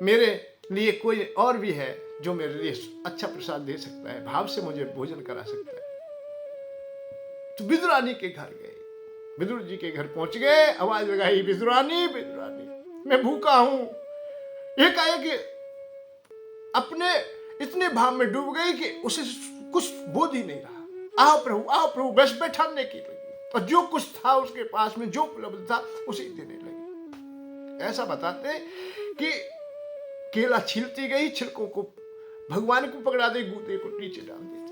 मेरे लिए कोई और भी है जो मेरे लिए अच्छा प्रसाद दे सकता है, भाव से मुझे भोजन करा सकता है। तो विदुरानी के घर गए, विदुर जी के घर पहुंच गए, आवाज लगाई, विदुरानी विदुरानी मैं भूखा हूं। ये कहा कि अपने इतने भाव में डूब गई कि उसे कुछ बोध ही नहीं रहा। आओ प्रभु बस बैठाने की लगी, और जो कुछ था उसके पास में जो उपलब्ध था उसे देने लगी। ऐसा बताते हैं कि केला छीलती गई, छिलकों को भगवान को पकड़ा दे, गूदे को नीचे डाल देती।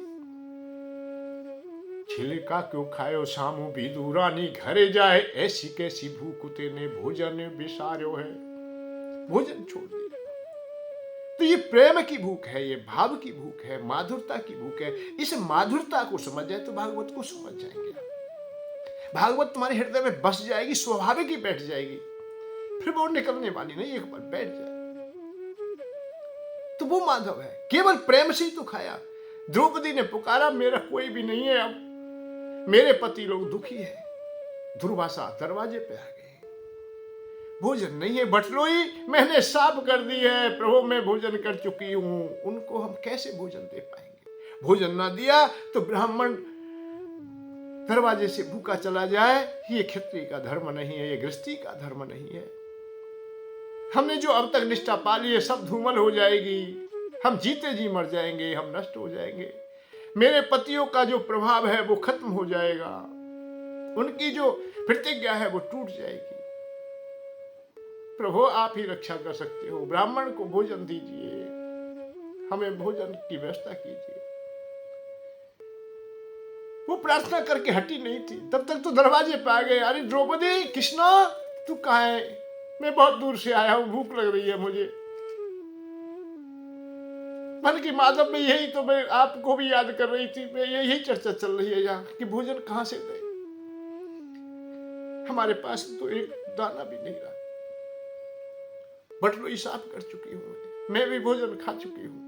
छिलका क्यों खायो सामू विदुरानी, घरे जाए ऐसी कैसी भूख तेने भोजन बिसारो है, भोजन छोड़ दिया। तो ये प्रेम की भूख है, ये भाव की भूख है, माधुरता की भूख है। इस माधुरता को समझ जाए तो भागवत को समझ जाएंगे। भागवत तुम्हारे हृदय में बस जाएगी, स्वाभाविक ही बैठ जाएगी, फिर वो निकलने वाली नहीं, एक बार बैठ जाए तो वो माधव है। केवल प्रेम से ही तो खाया। द्रौपदी ने पुकारा, मेरा कोई भी नहीं है, अब मेरे पति लोग दुखी है। दुर्वासा दरवाजे पे आ गए, भोजन नहीं है। बटलोई मैंने साफ कर दी है, प्रभु मैं भोजन कर चुकी हूं, उनको हम कैसे भोजन दे पाएंगे। भोजन ना दिया तो ब्राह्मण दरवाजे से भूखा चला जाए, ये क्षत्रिय का धर्म नहीं है, ये गृहस्थी का धर्म नहीं है। हमने जो अब तक निष्ठा पाली है सब धूमल हो जाएगी, हम जीते जी मर जाएंगे, हम नष्ट हो जाएंगे। मेरे पतियों का जो प्रभाव है वो खत्म हो जाएगा, उनकी जो प्रतिज्ञा है वो टूट जाएगी। प्रभु आप ही रक्षा कर सकते हो, ब्राह्मण को भोजन दीजिए, हमें भोजन की व्यवस्था कीजिए। वो प्रार्थना करके हटी नहीं थी, तब तक तो दरवाजे पे आ गए। अरे द्रौपदी, कृष्णा तू कहाँ है? मैं बहुत दूर से आया हूं, भूख लग रही है मुझे। मन की माधव में यही तो मैं आपको भी याद कर रही थी, मैं यही चर्चा चल रही है यहाँ कि भोजन कहां से दे, हमारे पास तो एक दाना भी नहीं रहा। बटलोई साफ कर चुकी हूं, मैं भी भोजन खा चुकी हूं।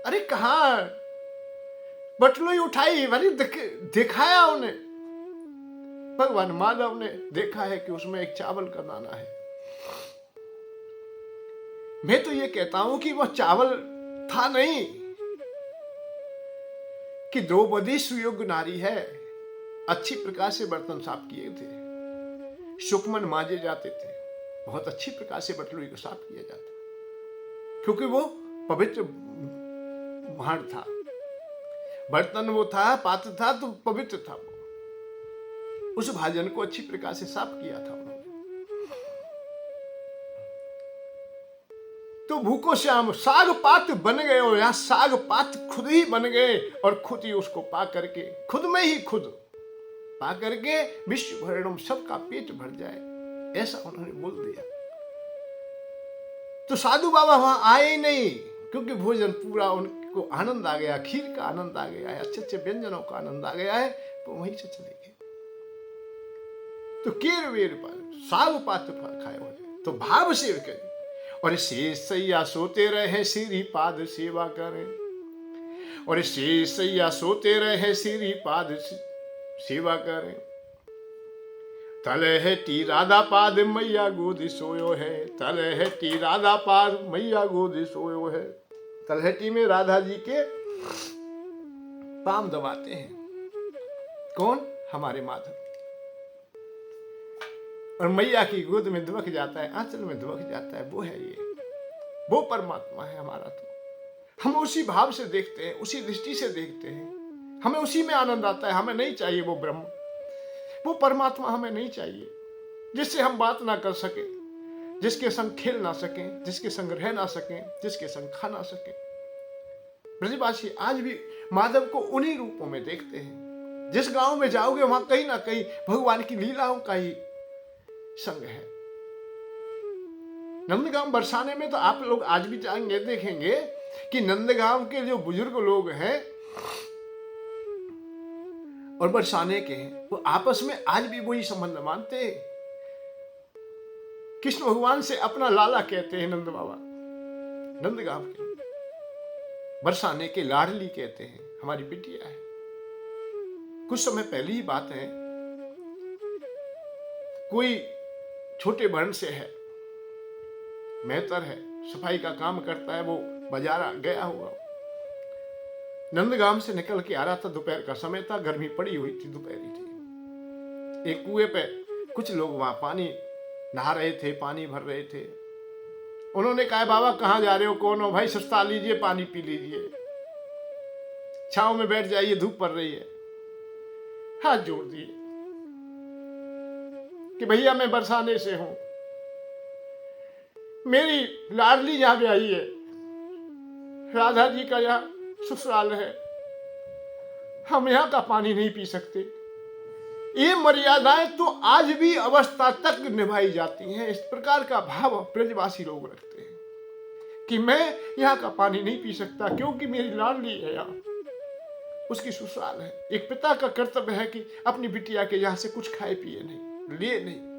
अरे कहां? बटलोई उठाई, वाली दिखाया उन्हें। भगवान माधव ने देखा है कि उसमें एक चावल का दाना है। मैं तो ये कहता हूं कि वह चावल था नहीं, कि द्रौपदी सुयोग्य नारी है, अच्छी प्रकार से बर्तन साफ किए थे, सुकमन मांजे जाते थे, बहुत अच्छी प्रकार से बटलोई को साफ किया जाता, क्योंकि वो पवित्र भांड था, बर्तन वो था, पात्र था, तो पवित्र था। वो उस भाजन को अच्छी प्रकार से साफ किया था उन्होंने। तो भूखो श्याम साग पात बन गए, और यहां साग पात खुद ही बन गए, और खुद ही उसको पा करके, खुद में ही खुद पा करके विश्व भरणम, सबका पेट भर जाए, ऐसा उन्होंने बोल दिया। तो साधु बाबा वहां आए ही नहीं, क्योंकि भोजन पूरा उनको आनंद आ गया, खीर का आनंद आ गया है, अच्छे अच्छे व्यंजनों का आनंद आ गया है, तो वहीं से चले गए। तो केर वेर पर साग पात खाए हो, तो भाव से करें, और शेष सैया सोते रहे श्री पाद सेवा करें, और शेष सैया सोते रहे श्री पाद सेवा करें। तलहटी राधा पाद मैया गोद सोयो है, तलहटी राधा पाद मैया गोद सोयो है। तलहटी में राधा जी के पाम दबाते हैं, कौन? हमारे माधव। और मैया की गोद में दुबक जाता है, आंचल में दुबक जाता है, वो है ये, वो परमात्मा है हमारा। तो हम उसी भाव से देखते हैं, उसी दृष्टि से देखते हैं, हमें उसी में आनंद आता है। हमें नहीं चाहिए वो ब्रह्म, वो परमात्मा हमें नहीं चाहिए, जिससे हम बात ना कर सके, जिसके संग खेल ना सकें, जिसके संग रह ना सकें, जिसके संग खा ना सकें। ब्रजवासी आज भी माधव को उन्हीं रूपों में देखते हैं। जिस गांव में जाओगे वहां कहीं ना कहीं भगवान की लीलाओं का ही संग है। नंदगांव बरसाने में तो आप लोग आज भी जाएंगे, देखेंगे कि नंदगांव के जो बुजुर्ग लोग हैं और बरसाने के हैं, वो आपस में आज भी वही संबंध मानते हैं। कृष्ण भगवान से अपना लाला कहते हैं नंद बाबा, नंदगांव के। बरसाने के लाडली कहते हैं, हमारी बिटिया है। कुछ समय पहले ही बात है, कोई छोटे वर्ण से है, मेहतर है, सफाई का काम करता है, वो बाजार गया हुआ, नंदगांव से निकल के आ रहा था। दोपहर का समय था, गर्मी पड़ी हुई थी, दोपहरी थी। एक कुएं पे कुछ लोग वहां पानी नहा रहे थे, पानी भर रहे थे। उन्होंने कहा, बाबा कहाँ जा रहे हो, कौन हो? भाई सस्ता लीजिए, पानी पी लीजिए, छांव में बैठ जाइए, धूप पड़ रही है। हाथ जोड़ दिए कि भैया मैं बरसाने से हूं, मेरी लाडली यहां पे आई है, राधा जी का यहाँ ससुराल है, हम यहां का पानी नहीं पी सकते। ये मर्यादाएं तो आज भी अवस्था तक निभाई जाती हैं। इस प्रकार का भाव ब्रजवासी लोग रखते हैं कि मैं यहाँ का पानी नहीं पी सकता क्योंकि मेरी लाडली है, यहाँ उसकी ससुराल है। एक पिता का कर्तव्य है कि अपनी बिटिया के यहाँ से कुछ खाए पिए नहीं, लिए नहीं।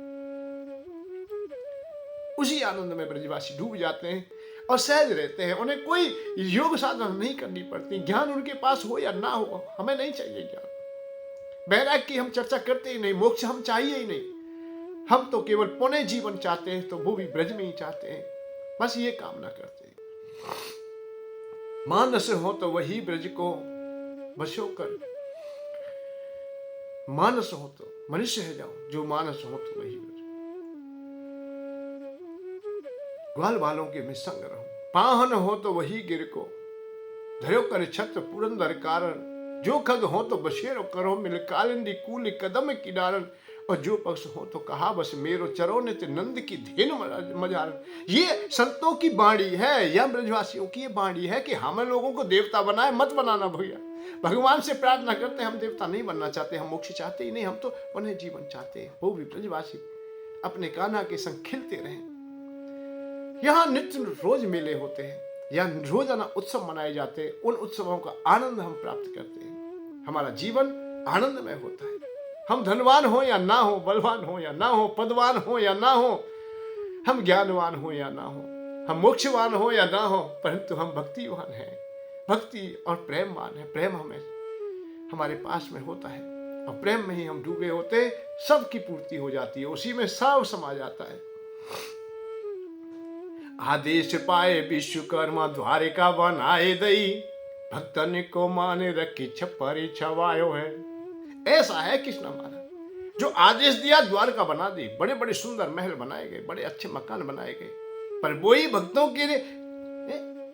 उसी आनंद में ब्रजवासी डूब जाते हैं और सहज रहते हैं। उन्हें कोई योग साधना नहीं करनी पड़ती। ज्ञान उनके पास हो या ना हो, हमें नहीं चाहिए ज्ञान। वैराग्य की हम चर्चा करते ही नहीं, मोक्ष हम चाहिए ही नहीं। हम तो केवल पुण्य जीवन चाहते हैं, तो वो भी ब्रज में ही चाहते हैं, बस ये कामना करते हैं। मानस हो तो वही ब्रज को बसो कर, मानस हो तो मनुष्य है जाओ, जो मानस हो तो वही ब्रज। ग्वाल बालों के में संग रहो, पाहन हो तो वही गिर को, धरो कर छत्र पुरंदर कारण। जो खग हो तो बशेरो करो, मिल कालिंदी कूल कदम की डारन। और जो पक्ष हो तो कहा बस मेरो, चरो नित नंद की धेन मजारन। ये संतों की बाणी है, या ब्रजवासियों की ये बाणी है कि हम लोगों को देवता बनाए मत बनाना भैया। भगवान से प्रार्थना करते हैं, हम देवता नहीं बनना चाहते, हम मोक्ष चाहते ही नहीं, हम तो उन्हें जीवन चाहते हैं। वो भी ब्रजवासी अपने कान्हा के संग खिलते रहें। यहाँ नित्य रोज मेले होते हैं, या रोजाना उत्सव मनाए जाते हैं। उन उत्सवों का आनंद हम प्राप्त करते हैं। हमारा जीवन आनंदमय होता है। हम धनवान हो या ना हो, बलवान हो या ना हो, पदवान हो या ना हो, हम ज्ञानवान हो या ना हो, हम मोक्षवान हो या ना हो, परंतु हम भक्तिवान हैं। भक्ति और प्रेमवान है। प्रेम हमें हमारे पास में होता है और प्रेम में ही हम डूबे होते, सबकी पूर्ति हो जाती है, उसी में सब समा जाता है। आदेश पाए विश्वकर्मा द्वारिका बनाए दई, भक्तन को माने रखी छपरी छवायो है। ऐसा है कृष्ण महाराज, जो आदेश दिया द्वारका बना दी, बड़े बड़े सुंदर महल बनाए गए, बड़े अच्छे मकान बनाए गए, पर वही भक्तों के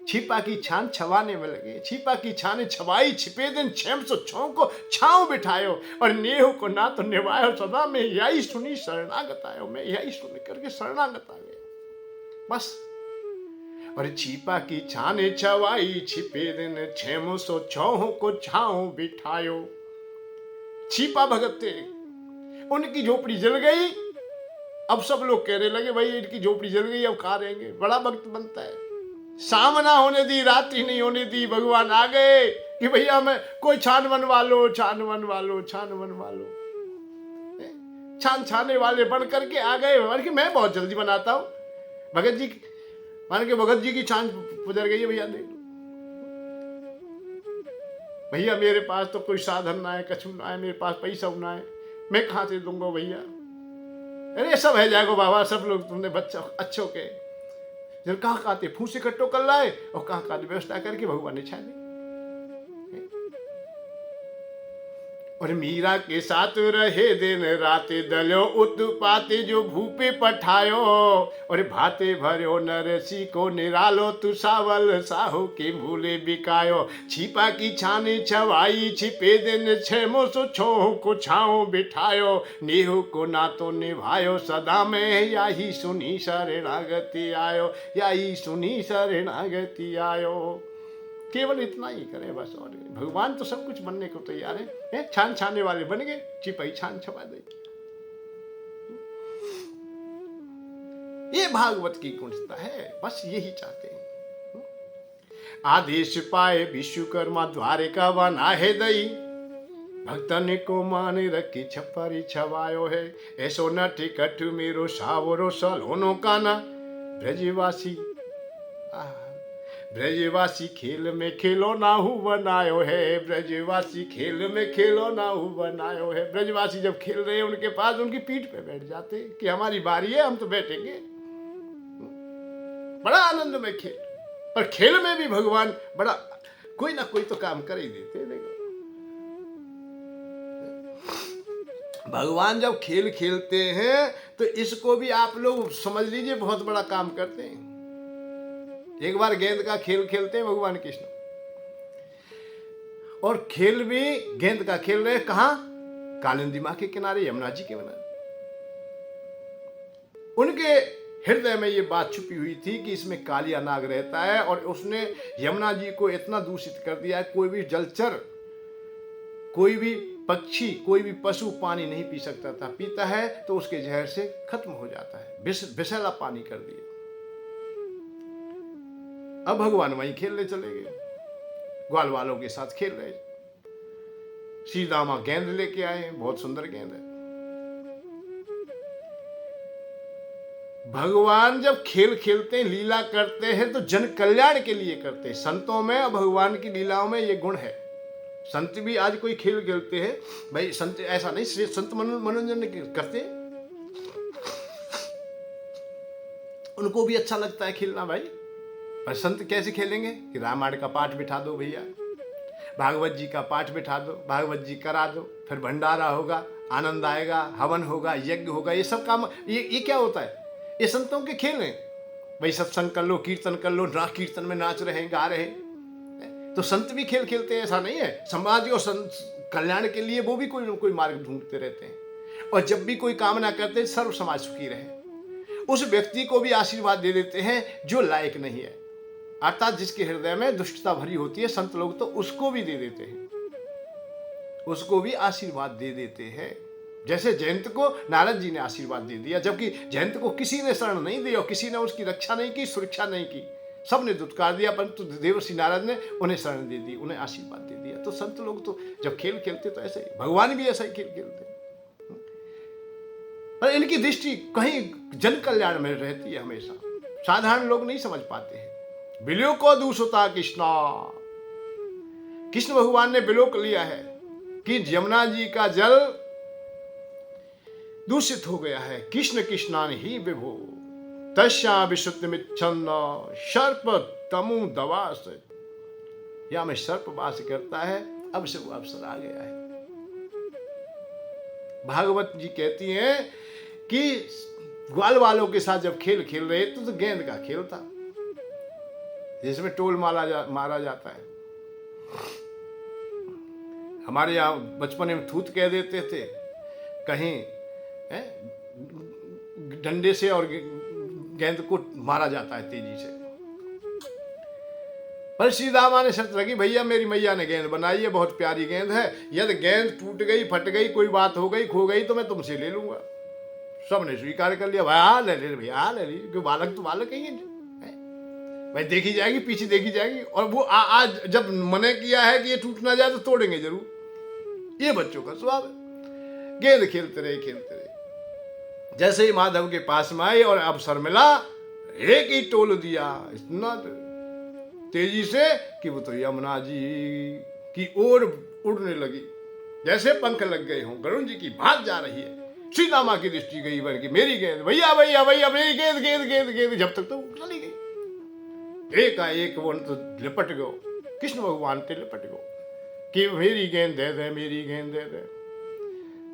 छिपा की छान छवाने में लगे। छिपा की छाने छवाई, छिपे दिन 606 को छांव बिठायो, और नेह को ना तो निभायो सदा। मैं यही सुनी शरणागत आयो, मैं यही सुन करके शरणागत आ गया बस। और छिपा की छाने छवाई, छिपे दिन 606 को छांव बिठायो। छिपा भगत थे, उनकी झोपड़ी जल गई। अब सब लोग कहने लगे भाई इनकी झोपड़ी जल गई, अब कहाँ रहेंगे। बड़ा भक्त बनता है, सामना होने दी, रात्रि नहीं होने दी, भगवान आ गए कि भैया मैं कोई छान बनवा लो, छान बनवा लो, छान बनवा लो। छान छाने वाले बन करके आ गए। मैं बहुत जल्दी बनाता हूँ। भगत जी मान के भगत जी की छान गुजर गई है, भैया देख लो। भैया मेरे पास तो कोई साधन ना है, कछु ना है, मेरे पास पैसा ना है, मैं कहाँ से दूंगा भैया। अरे सब है जाएगो बाबा, सब लोग तुमने बच्चा अच्छों के जब कहाँ कहते फूस इकट्ठो कर लाए और कहाँ कहते व्यवस्था करके भगवान ने छा दी। और मीरा के साथ रहे दिन राते, दलो उत्पाते जो भूपे पठायो। और भाते भरो नरसी को निरालो, तू सावल साहू के भूले बिकायो। छिपा की छाने छवाई, छिपे दिन 606 को छाओ बिठायो। नेहू को ना तो निभायो सदा में, याही सुनी शरणागति आयो, याही सुनी शरणागति आयो। केवल इतना ही करें बस, और भगवान तो सब कुछ बनने को तैयार है। छान छाने वाले बन गए, चिपाई छान छपा दे। ये भागवत की गुणता है, बस यही चाहते हैं। आदेश पाए विश्वकर्मा द्वारिका बनाए दई, भक्तन को माने रखी छपरी छवायो है, ऐसो न टिकट मेरो सावरो सलोनो काना। ब्रजवासी ब्रजवासी खेल में खेलो नाहू बनायो है, ब्रजवासी खेल में खेलो नाहू बनायो है। ब्रजवासी जब खेल रहे हैं उनके पास, उनकी पीठ पे बैठ जाते कि हमारी बारी है, हम तो बैठेंगे। बड़ा आनंद में खेल, पर खेल में भी भगवान बड़ा कोई ना कोई तो काम कर ही देते। देखो भगवान जब खेल खेलते हैं तो इसको भी आप लोग समझ लीजिए बहुत बड़ा काम करते हैं। एक बार गेंद का खेल खेलते हैं भगवान कृष्ण, और खेल भी गेंद का खेल रहे कहां? कालिंदी मां के किनारे, यमुना जी के किनारे। उनके हृदय में ये बात छुपी हुई थी कि इसमें कालिया नाग रहता है, और उसने यमुना जी को इतना दूषित कर दिया है, कोई भी जलचर, कोई भी पक्षी, कोई भी पशु पानी नहीं पी सकता था। पीता है तो उसके जहर से खत्म हो जाता है, विषैला पानी कर दिया। अब भगवान वहीं खेलने चले गए, ग्वाल वालों के साथ खेल रहे। श्री दामा गेंद लेके आए, बहुत सुंदर गेंद है। भगवान जब खेल खेलते हैं, लीला करते हैं तो जन कल्याण के लिए करते हैं। संतों में और भगवान की लीलाओं में ये गुण है। संत भी आज कोई खेल खेलते हैं भाई, संत ऐसा नहीं, संत मनोरंजन करते, उनको भी अच्छा लगता है खेलना भाई। पर संत कैसे खेलेंगे कि रामायण का पाठ बिठा दो भैया, भागवत जी का पाठ बिठा दो, भागवत जी करा दो, फिर भंडारा होगा, आनंद आएगा, हवन होगा, यज्ञ होगा, ये सब काम, ये क्या होता है? ये संतों के खेल हैं भाई। सत्संग कर लो, कीर्तन कर लो, कीर्तन में नाच रहे हैं, गा रहे हैं। तो संत भी खेल खेलते हैं, ऐसा नहीं है। समाज और कल्याण के लिए वो भी कोई न कोई मार्ग ढूंढते रहते हैं, और जब भी कोई कामना करते हैं सर्व समाज सुखी रहे, उस व्यक्ति को भी आशीर्वाद दे देते हैं जो लायक नहीं है, अर्थात जिसके हृदय में दुष्टता भरी होती है। संत लोग तो उसको भी दे देते हैं, उसको भी आशीर्वाद दे देते हैं। जैसे जयंत को नारद जी ने आशीर्वाद दे दिया, जबकि जयंत को किसी ने शरण नहीं दी और किसी ने उसकी रक्षा नहीं की, सुरक्षा नहीं की, सबने दुत्कार दिया, परंतु देवर्षि नारद ने उन्हें शरण दे दी, उन्हें आशीर्वाद दे दिया। तो संत लोग तो जब खेल खेलते तो ऐसे ही, भगवान भी ऐसा ही खेल खेलते, पर इनकी दृष्टि कहीं जन कल्याण में रहती है हमेशा। साधारण लोग नहीं समझ पाते हैं। बिलोक को दूषता कृष्णा, कृष्ण भगवान ने बिलोक लिया है कि यमुना जी का जल दूषित हो गया है। कृष्ण कृष्णान ही विभो तस्या विशुद्ध मिच्छन्न सर्प तमु दवास, या में सर्प वास करता है, अब से वो अवसर आ गया है। भागवत जी कहती हैं कि ग्वाल वालों के साथ जब खेल खेल रहे तो गेंद का खेल था, जिसमें टोल मारा जाता है। हमारे यहाँ बचपन में थूत कह देते थे, कहीं डंडे से और गेंद को मारा जाता है तेजी से। पर श्री दामा ने शर्त रखी, भैया मेरी मैया ने गेंद बनाई है, बहुत प्यारी गेंद है, यदि गेंद टूट गई, फट गई, कोई बात हो गई, खो गई तो मैं तुमसे ले लूंगा। सबने स्वीकार कर लिया, भाई हाँ ले ले भैया, हाँ ले ली, क्यों बालक तो बालक ही है भाई, देखी जाएगी, पीछे देखी जाएगी। और वो आज जब मने किया है कि ये टूट ना जाए तो तोड़ेंगे जरूर, ये बच्चों का स्वभाव है। गेंद खेलते रहे खेलते रहे, जैसे ही माधव के पास में आए और अवसर मिला, एक ही टोल दिया इतना तेजी से कि वो तो यमुना जी की ओर उड़ने लगी, जैसे पंख लग गए हों, गरुण जी की भाग जा रही है। श्री दामा की दृष्टि गई बन की मेरी गेंद, भैया भैया भैया मेरी गेंद गेंद गेंद गेंद, जब तक तो चली गई। एक वो तो लिपट गो, कृष्ण भगवान के लिपट गो कि मेरी गेंद दे दे, मेरी गेंद दे दे,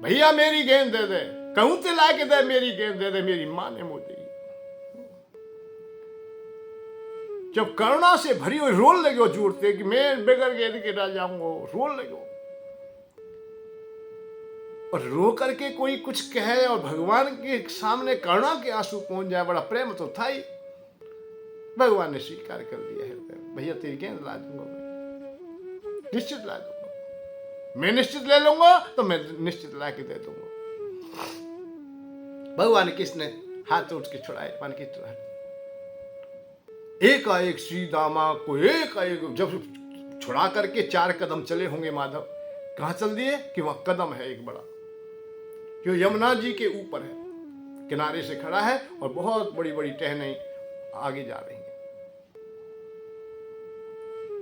भैया मेरी गेंद दे दे, कहूं ते ला के दे, मेरी गेंद दे दे, मेरी मां ने मुझे। जब करुणा से भरी हुई रोल लगे जोड़ते कि मैं बगैर गेंद के ना जाऊंगा, रोल लगे, और रो करके कोई कुछ कहे और भगवान के सामने करुणा के आंसू पहुंच जाए, बड़ा प्रेम तो था ही। भगवान ने स्वीकार कर दिया है, भैया तेरी गेंद ला दूंगा, मैं निश्चित ला दूंगा, मैं निश्चित ले लूंगा तो मैं निश्चित ला के दे दूंगा। भगवान किसने हाथ उठ के छुड़ाए, मान के एकाएक श्री दामा को एकाएक जब छुड़ा करके 4 कदम चले होंगे माधव, कहाँ चल दिए कि वह कदम है एक बड़ा, जो यमुना जी के ऊपर है, किनारे से खड़ा है और बहुत बड़ी बड़ी टहनें आगे जा रही हैं।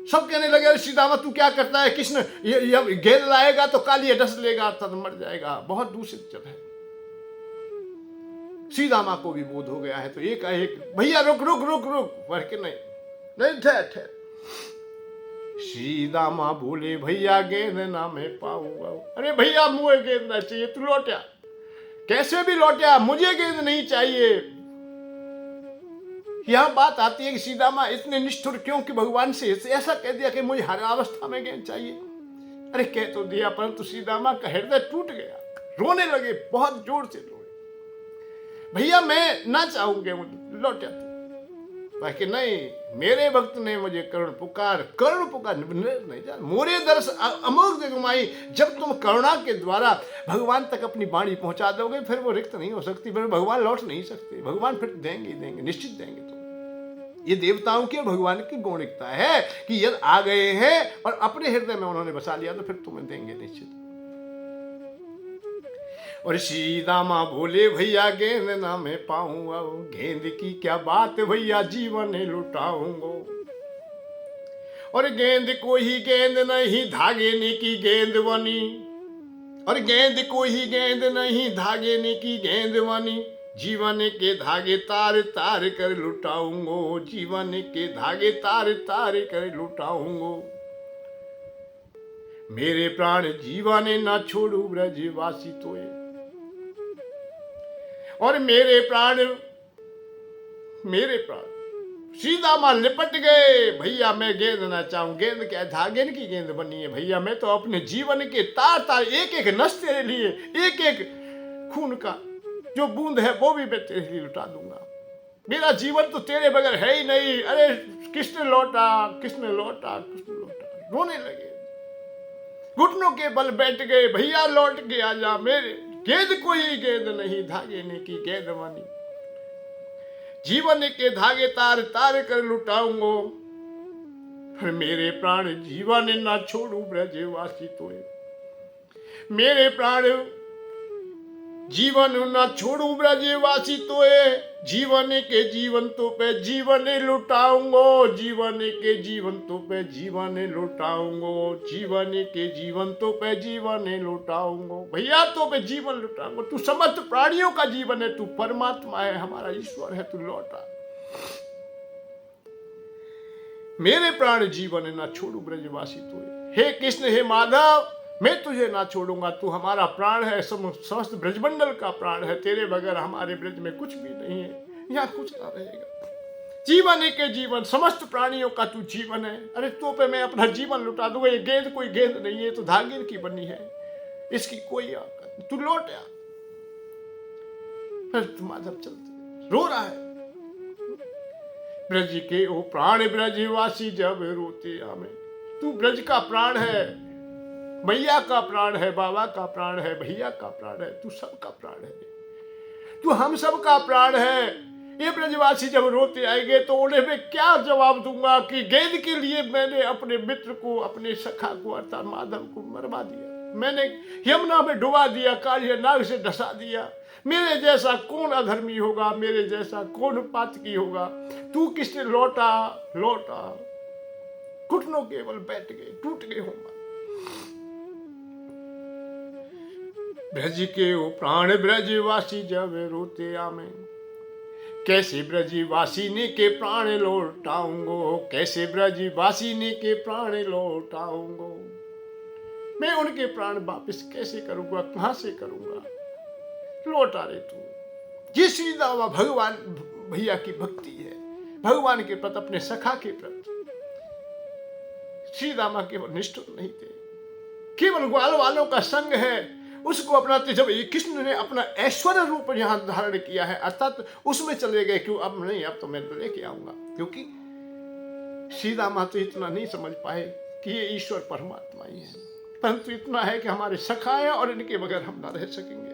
सब कहने लगे, अरे सीतामा तू क्या करता है, कृष्ण ये गेंद लाएगा तो कालिया डस लेगा, तब मर जाएगा, बहुत दूषित जल है। सीतामा को भी बोध हो गया है, तो एक भैया रुक रुक रुक रुक, बढ़ के नहीं नहीं ठहर। सीतामा बोले, भैया गेंद ना मैं पाऊंगा। अरे भैया मुझे गेंद ना चाहिए, तू लौटा, कैसे भी लौटा, मुझे गेंद नहीं चाहिए। यह बात आती है कि सीतामा इतने निष्ठुर क्यों कि भगवान से ऐसा कह दिया कि मुझे हर अवस्था में गेंद चाहिए। अरे कह तो दिया, परंतु सीतामा का हृदय टूट गया, रोने लगे, बहुत जोर से रोए। भैया मैं ना चाहूंगे, लौटा तू। बाकी नहीं, मेरे भक्त ने मुझे करुण पुकार नहीं जान, मोरे दर्श अमोघ जगमाई। जब तुम करुणा के द्वारा भगवान तक अपनी वाणी पहुंचा दोगे, फिर वो रिक्त नहीं हो सकती, फिर भगवान लौट नहीं सकते, भगवान फिर देंगे, निश्चित देंगे। तो ये देवताओं की और भगवान की गौणिकता है कि यदि आ गए हैं और अपने हृदय में उन्होंने बसा लिया तो फिर तुम्हें देंगे निश्चित। और सीतामा बोले, भैया गेंद ना मैं पाऊंगा, गेंद की क्या बात भैया, जीवन लुटाऊंगा। और गेंद को ही गेंद नहीं, धागे ने की गेंद बनी। और गेंद को ही गेंद नहीं, धागे ने की गेंद बनी। जीवन के धागे तार तार कर लुटाऊंगो, जीवन के धागे तार तार कर लुटाऊंगो। मेरे प्राण जीवन ना छोड़ू ब्रजवासी तोए। और मेरे प्राण सीतामा लिपट गए, भैया मैं गेंद ना चाहूं, गेंद क्या धागे की गेंद बनी है भैया, मैं तो अपने जीवन के तार तार एक एक नस तेरे लिए, एक एक खून का जो बूंद है वो भी मैं तेरे लिए लुटा दूंगा। मेरा जीवन तो तेरे बगैर है ही नहीं। अरे कृष्ण लौटा, कृष्ण लौटा, कृष्ण लौटा, रोने लगे, घुटनों के बल बैठ गए, भैया लौट के आ जा, मेरे गेंद कोई गेंद नहीं, धागे ने की गेंद बनी। जीवन के धागे तार तार कर लुटाऊंगो, फिर मेरे प्राण जीवन ना छोड़ू ब्रजवासी तोए। मेरे प्राण जीवन ना छोड़ू ब्रजवासी तोए, जीवन के जीवन तो पे जीवन लुटाऊंगो, जीवन के जीवन तो पे जीवन लुटाऊंगो, जीवन के जीवन तो पे जीवन लुटाऊंगो। भैया तो पे जीवन लुटाऊंगो, तू समस्त प्राणियों का जीवन है, तू परमात्मा है, हमारा ईश्वर है, तू लौटा। मेरे प्राण जीवन ना छोड़ू ब्रजवासी तोए। हे कृष्ण, हे माधव, मैं तुझे ना छोड़ूंगा, तू हमारा प्राण है, समस्त ब्रजमंडल का प्राण है, तेरे बगैर हमारे ब्रज में कुछ भी नहीं है, यहाँ कुछ ना रहेगा। जीवन के जीवन, समस्त प्राणियों का तू जीवन है। अरे तो पे मैं अपना जीवन लुटा दूंगा, ये गेंद कोई गेंद नहीं है, तो धागे की बनी है, इसकी कोई औकात नहीं, तू लौट आ। फिर माधव चलते रो रहा है, ब्रज के ओ प्राण ब्रजवासी जब रोते आमे। तू ब्रज का प्राण है, मैया का प्राण है, बाबा का प्राण है, भैया का प्राण है, तू सबका प्राण है, तू हम सब का प्राण है। ये ब्रजवासी जब रोते आएंगे तो उन्हें मैं क्या जवाब दूंगा कि गेंद के लिए मैंने अपने मित्र को, अपने सखा को अर्थात माधव को मरवा दिया, मैंने यमुना में डुबा दिया, कालिया नाग से डसा दिया। मेरे जैसा कौन अधर्मी होगा, मेरे जैसा कौन पातकी होगा। तू किसने लौटा लौटा, घुटनों केवल बैठ गए, टूट गए हो। ब्रज के ओ प्राण ब्रजवासी जब रोते आमे, कैसे ब्रजवासी ने के प्राण लौटाऊंगो, कैसे ब्रजवासी ने के प्राण लौटाऊंगो। मैं उनके प्राण वापिस कैसे करूंगा, कहां से करूंगा, लौटा रे तू। ये सीधा हुआ भगवान भैया की भक्ति है, भगवान के प्रति, अपने सखा के प्रति। सीधा मां केवल निष्ठुर नहीं थे, केवल ग्वाल वालों का संग है, उसको अपनाते। जब कृष्ण ने अपना ऐश्वर्य रूप यहां धारण किया है, अर्थात उसमें चले गए, क्यों अब नहीं, अब तो मैं लेके आऊंगा, क्योंकि सीधा मां तो इतना नहीं समझ पाए कि ये ईश्वर परमात्मा ही है, परंतु इतना है कि हमारे सखा है और इनके बगैर हम ना रह सकेंगे।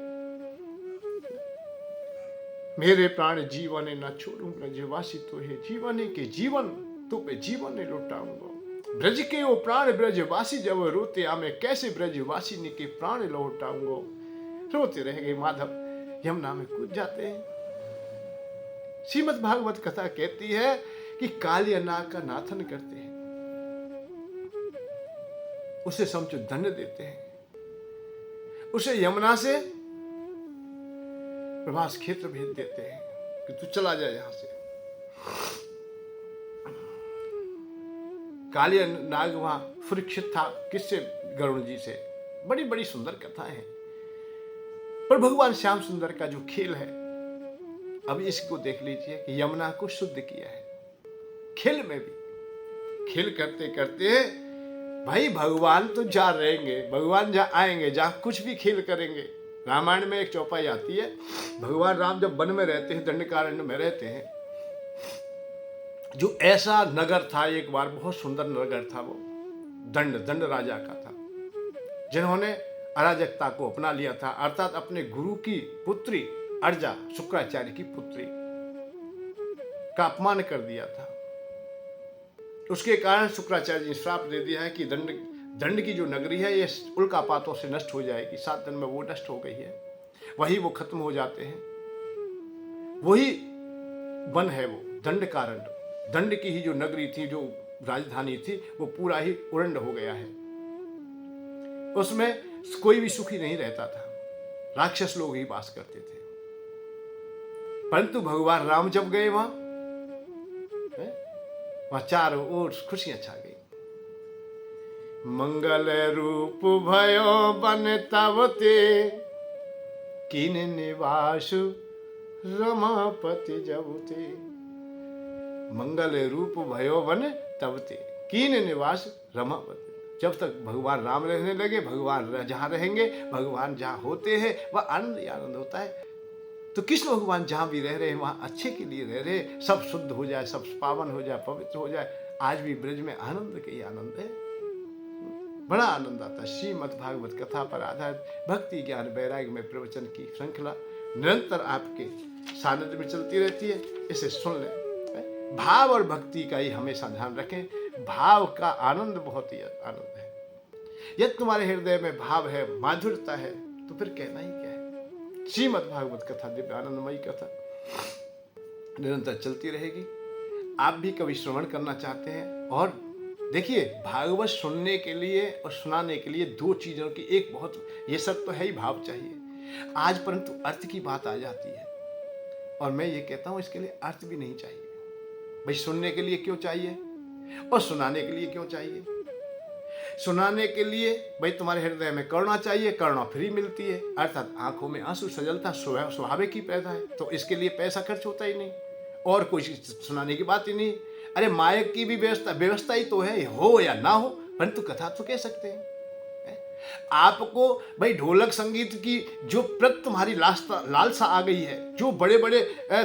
मेरे प्राण जीवन न छोड़ू ब्रजवासी तो है, जीवन के जीवन तो पे जीवन लुटाऊंगा। ब्रज के वो प्राण ब्रजवासी जब रोते आमे, कैसे ब्रजवासी ने के प्राण लौटाऊंगो। रोते रह गए माधव, यमुना में कूद जाते हैं। श्रीमद् भागवत कथा कहती है कि कालिया नाग का नाथन करते हैं, उसे समुचित दंड देते हैं, उसे यमुना से प्रभास क्षेत्र भेज देते हैं कि तू चला जाए यहां से। कालिया नाग वहां सुरक्षित था, किससे? गरुण जी से। बड़ी बड़ी सुंदर कथाएं हैं, पर भगवान श्याम सुंदर का जो खेल है, अब इसको देख लीजिए कि यमुना को शुद्ध किया है। खेल में भी खेल करते करते भाई भगवान तो जा रहेंगे, भगवान जा आएंगे, जहां कुछ भी खेल करेंगे। रामायण में एक चौपाई आती है, भगवान राम जब वन में रहते हैं, दंडकारण्य में रहते हैं, जो ऐसा नगर था, एक बार बहुत सुंदर नगर था वो, दंड राजा का था, जिन्होंने अराजकता को अपना लिया था, अर्थात अपने गुरु की पुत्री अर्जा, शुक्राचार्य की पुत्री का अपमान कर दिया था। उसके कारण शुक्राचार्य जी ने श्राप दे दिया है कि दंड की जो नगरी है ये उल्कापातों से नष्ट हो जाएगी। 7 दिन में वो नष्ट हो गई है, वही वो खत्म हो जाते हैं। वही वन है वो दंडकारण्य। दंड की ही जो नगरी थी, जो राजधानी थी, वो पूरा ही उरंड हो गया है। उसमें कोई भी सुखी नहीं रहता था, राक्षस लोग ही वास करते थे। परंतु भगवान राम जब गए वहां चारों ओर खुशियां छा गई। मंगल रूप भयो बन तब ते, कीन निवास रमापति जब ते। मंगल रूप भयो बन तब ते, कीन निवास रमापति। जब तक भगवान राम रहने लगे, भगवान जहां रहेंगे, भगवान जहां होते हैं, वह आनंद ही आनंद होता है। तो कृष्ण भगवान जहां भी रह रहे हैं, वहां अच्छे के लिए रह रहे हैं, सब शुद्ध हो जाए, सब पावन हो जाए, पवित्र हो जाए। आज भी ब्रज में आनंद का ही आनंद है, बड़ा आनंद आता है। श्रीमद् भागवत कथा पर आधारित भक्ति ज्ञान वैराग्य में प्रवचन की श्रृंखला निरंतर आपके सानिध्य में चलती रहती है, इसे सुन लें। भाव और भक्ति का ही हमेशा ध्यान रखें। भाव का आनंद बहुत ही आनंद है। यदि तुम्हारे हृदय में भाव है, माधुर्यता है, तो फिर कहना ही क्या है। श्रीमद् भागवत कथा दिव्य आनंदमयी कथा निरंतर चलती रहेगी। आप भी कभी श्रवण करना चाहते हैं, और देखिए भागवत सुनने के लिए और सुनाने के लिए 2 चीजों की एक बहुत, ये सब तो है ही, भाव चाहिए आज, परंतु अर्थ की बात आ जाती है, और मैं ये कहता हूं इसके लिए अर्थ भी नहीं चाहिए। भाई सुनने के लिए क्यों चाहिए और सुनाने के लिए क्यों चाहिए? सुनाने के लिए भाई तुम्हारे हृदय में करुणा चाहिए, करुणा फ्री मिलती है, अर्थात आंखों में आंसू सजलता स्वाभाविक ही पैदा है, तो इसके लिए पैसा खर्च होता ही नहीं, और कोई सुनाने की बात ही नहीं। अरे मायक की भी व्यवस्था ही तो है, हो या ना हो, परंतु कथा तो कह सकते हैं। आपको भाई ढोलक संगीत की जो तुम्हारी लालसा आ गई है, जो बड़े बड़े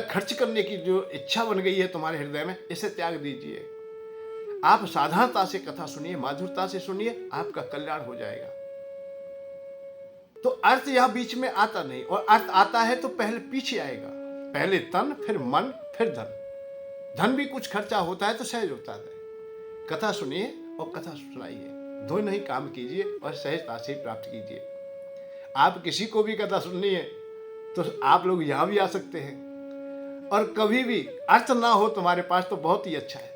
खर्च करने की जो इच्छा बन गई है तुम्हारे हृदय में, इसे त्याग दीजिए। आप साधारणता से कथा सुनिए, माधुरता से सुनिए, आपका कल्याण हो जाएगा। तो अर्थ यह बीच में आता नहीं, और अर्थ आता है तो पहले पीछे आएगा, पहले तन, फिर मन, फिर धन। धन भी कुछ खर्चा होता है तो सहज होता है। कथा सुनिए और कथा सुनाइए, दोनों ही काम कीजिए और सहजता से प्राप्त कीजिए। आप किसी को भी कथा सुननी है तो आप लोग यहां भी आ सकते हैं, और कभी भी अर्थ ना हो तुम्हारे पास तो बहुत ही अच्छा है।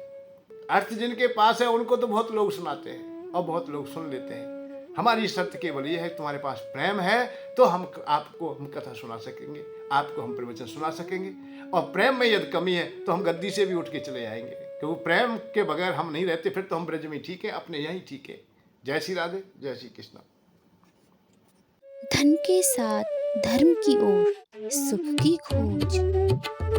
अर्थ जिनके पास है उनको तो बहुत लोग सुनाते हैं और बहुत लोग सुन लेते हैं। हमारी शर्त केवल ये है, तुम्हारे पास प्रेम है तो हम कथा सुना सकेंगे, आपको हम प्रवचन सुना सकेंगे। और प्रेम में यदि कमी है तो हम गद्दी से भी उठ के चले जाएंगे, क्योंकि प्रेम के बगैर हम नहीं रहते। फिर तो हम ब्रज में ठीक है, अपने यहीं ठीक है। जय श्री राधे, जय श्री कृष्ण। धन के साथ धर्म की ओर, सुख की खोज।